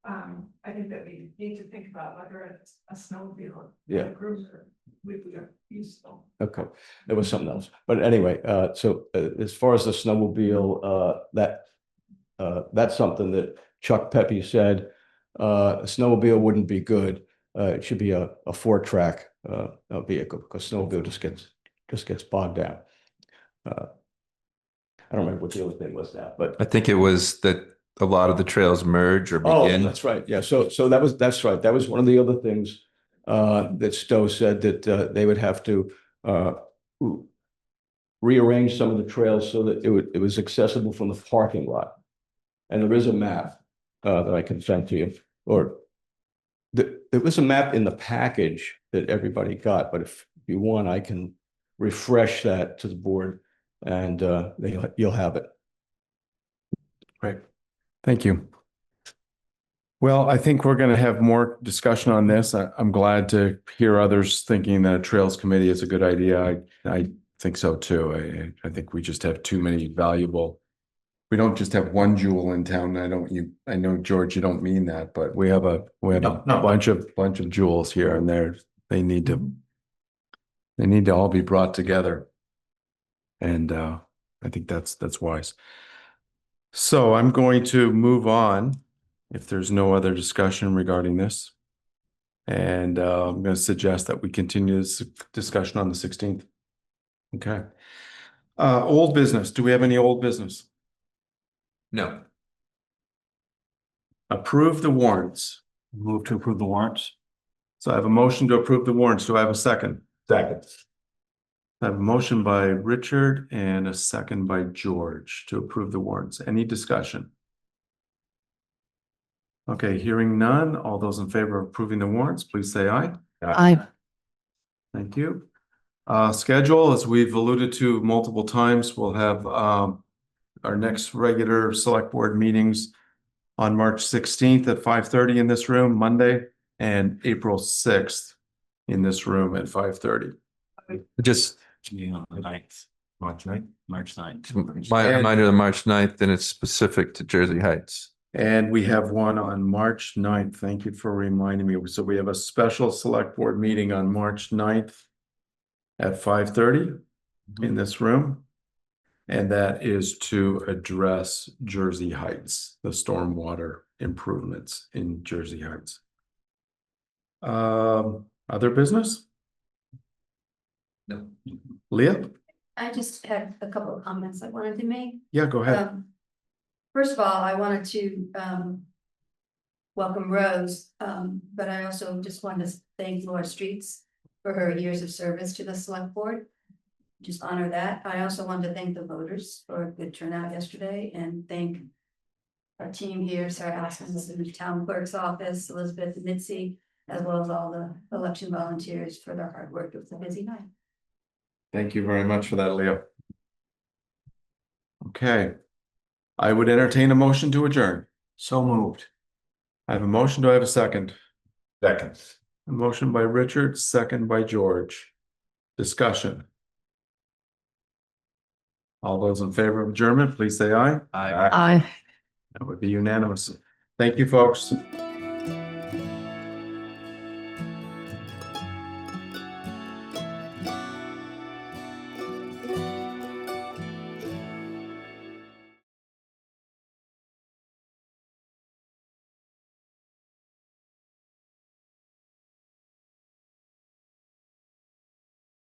I think that we need to think about whether it's a snowmobile. Yeah. Would be useful. Okay, there was something else, but anyway, so as far as the snowmobile, that's something that Chuck Pepe said. A snowmobile wouldn't be good. It should be a 4-track vehicle, because snowmobile just gets bogged down. I don't remember what the other thing was now, but I think it was that a lot of the trails merge or begin. Oh, that's right. Yeah. So that's right. That was one of the other things that Stowe said that they would have to rearrange some of the trails so that it was accessible from the parking lot. And there is a map that I can send to you, or there was a map in the package that everybody got, but if you want, I can refresh that to the board and you'll have it. Great. Thank you. Well, I think we're going to have more discussion on this. I'm glad to hear others thinking that a Trails Committee is a good idea. I think so too. I think we just have too many valuable. We don't just have one jewel in town. I know, George, you don't mean that, but we have a bunch of jewels here, and they need to all be brought together. And I think that's wise. So I'm going to move on if there's no other discussion regarding this. And I'm going to suggest that we continue this discussion on the 16th. Okay. Old business. Do we have any old business? No. Approve the warrants. Move to approve the warrants. So I have a motion to approve the warrants. Do I have a second? Second. I have a motion by Richard and a second by George to approve the warrants. Any discussion? Okay, hearing none. All those in favor of approving the warrants, please say aye. Aye. Thank you. Schedule, as we've alluded to multiple times, we'll have our next regular select board meetings on March 16th at 5:30 in this room, Monday, and April 6th in this room at 5:30. Just March 9th. my reminder of March 9th, and it's specific to Jersey Heights. And we have one on March 9th. Thank you for reminding me. So we have a special select board meeting on March 9th at 5:30 in this room. And that is to address Jersey Heights, the stormwater improvements in Jersey Heights. Other business? No. Leah? I just had a couple of comments I wanted to make. Yeah, go ahead. First of all, I wanted to welcome Rose, but I also just wanted to thank Laura Streets for her years of service to the select board. Just honor that. I also wanted to thank the voters for a good turnout yesterday and thank our team here, Sarah Askins in the town clerk's office, Elizabeth Mitzi, as well as all the election volunteers for their hard work. It was a busy night. Thank you very much for that, Leah. Okay. I would entertain a motion to adjourn. So moved. I have a motion. Do I have a second? Second. A motion by Richard, second by George. Discussion. All those in favor of adjournment, please say aye. Aye. Aye. That would be unanimous. Thank you, folks.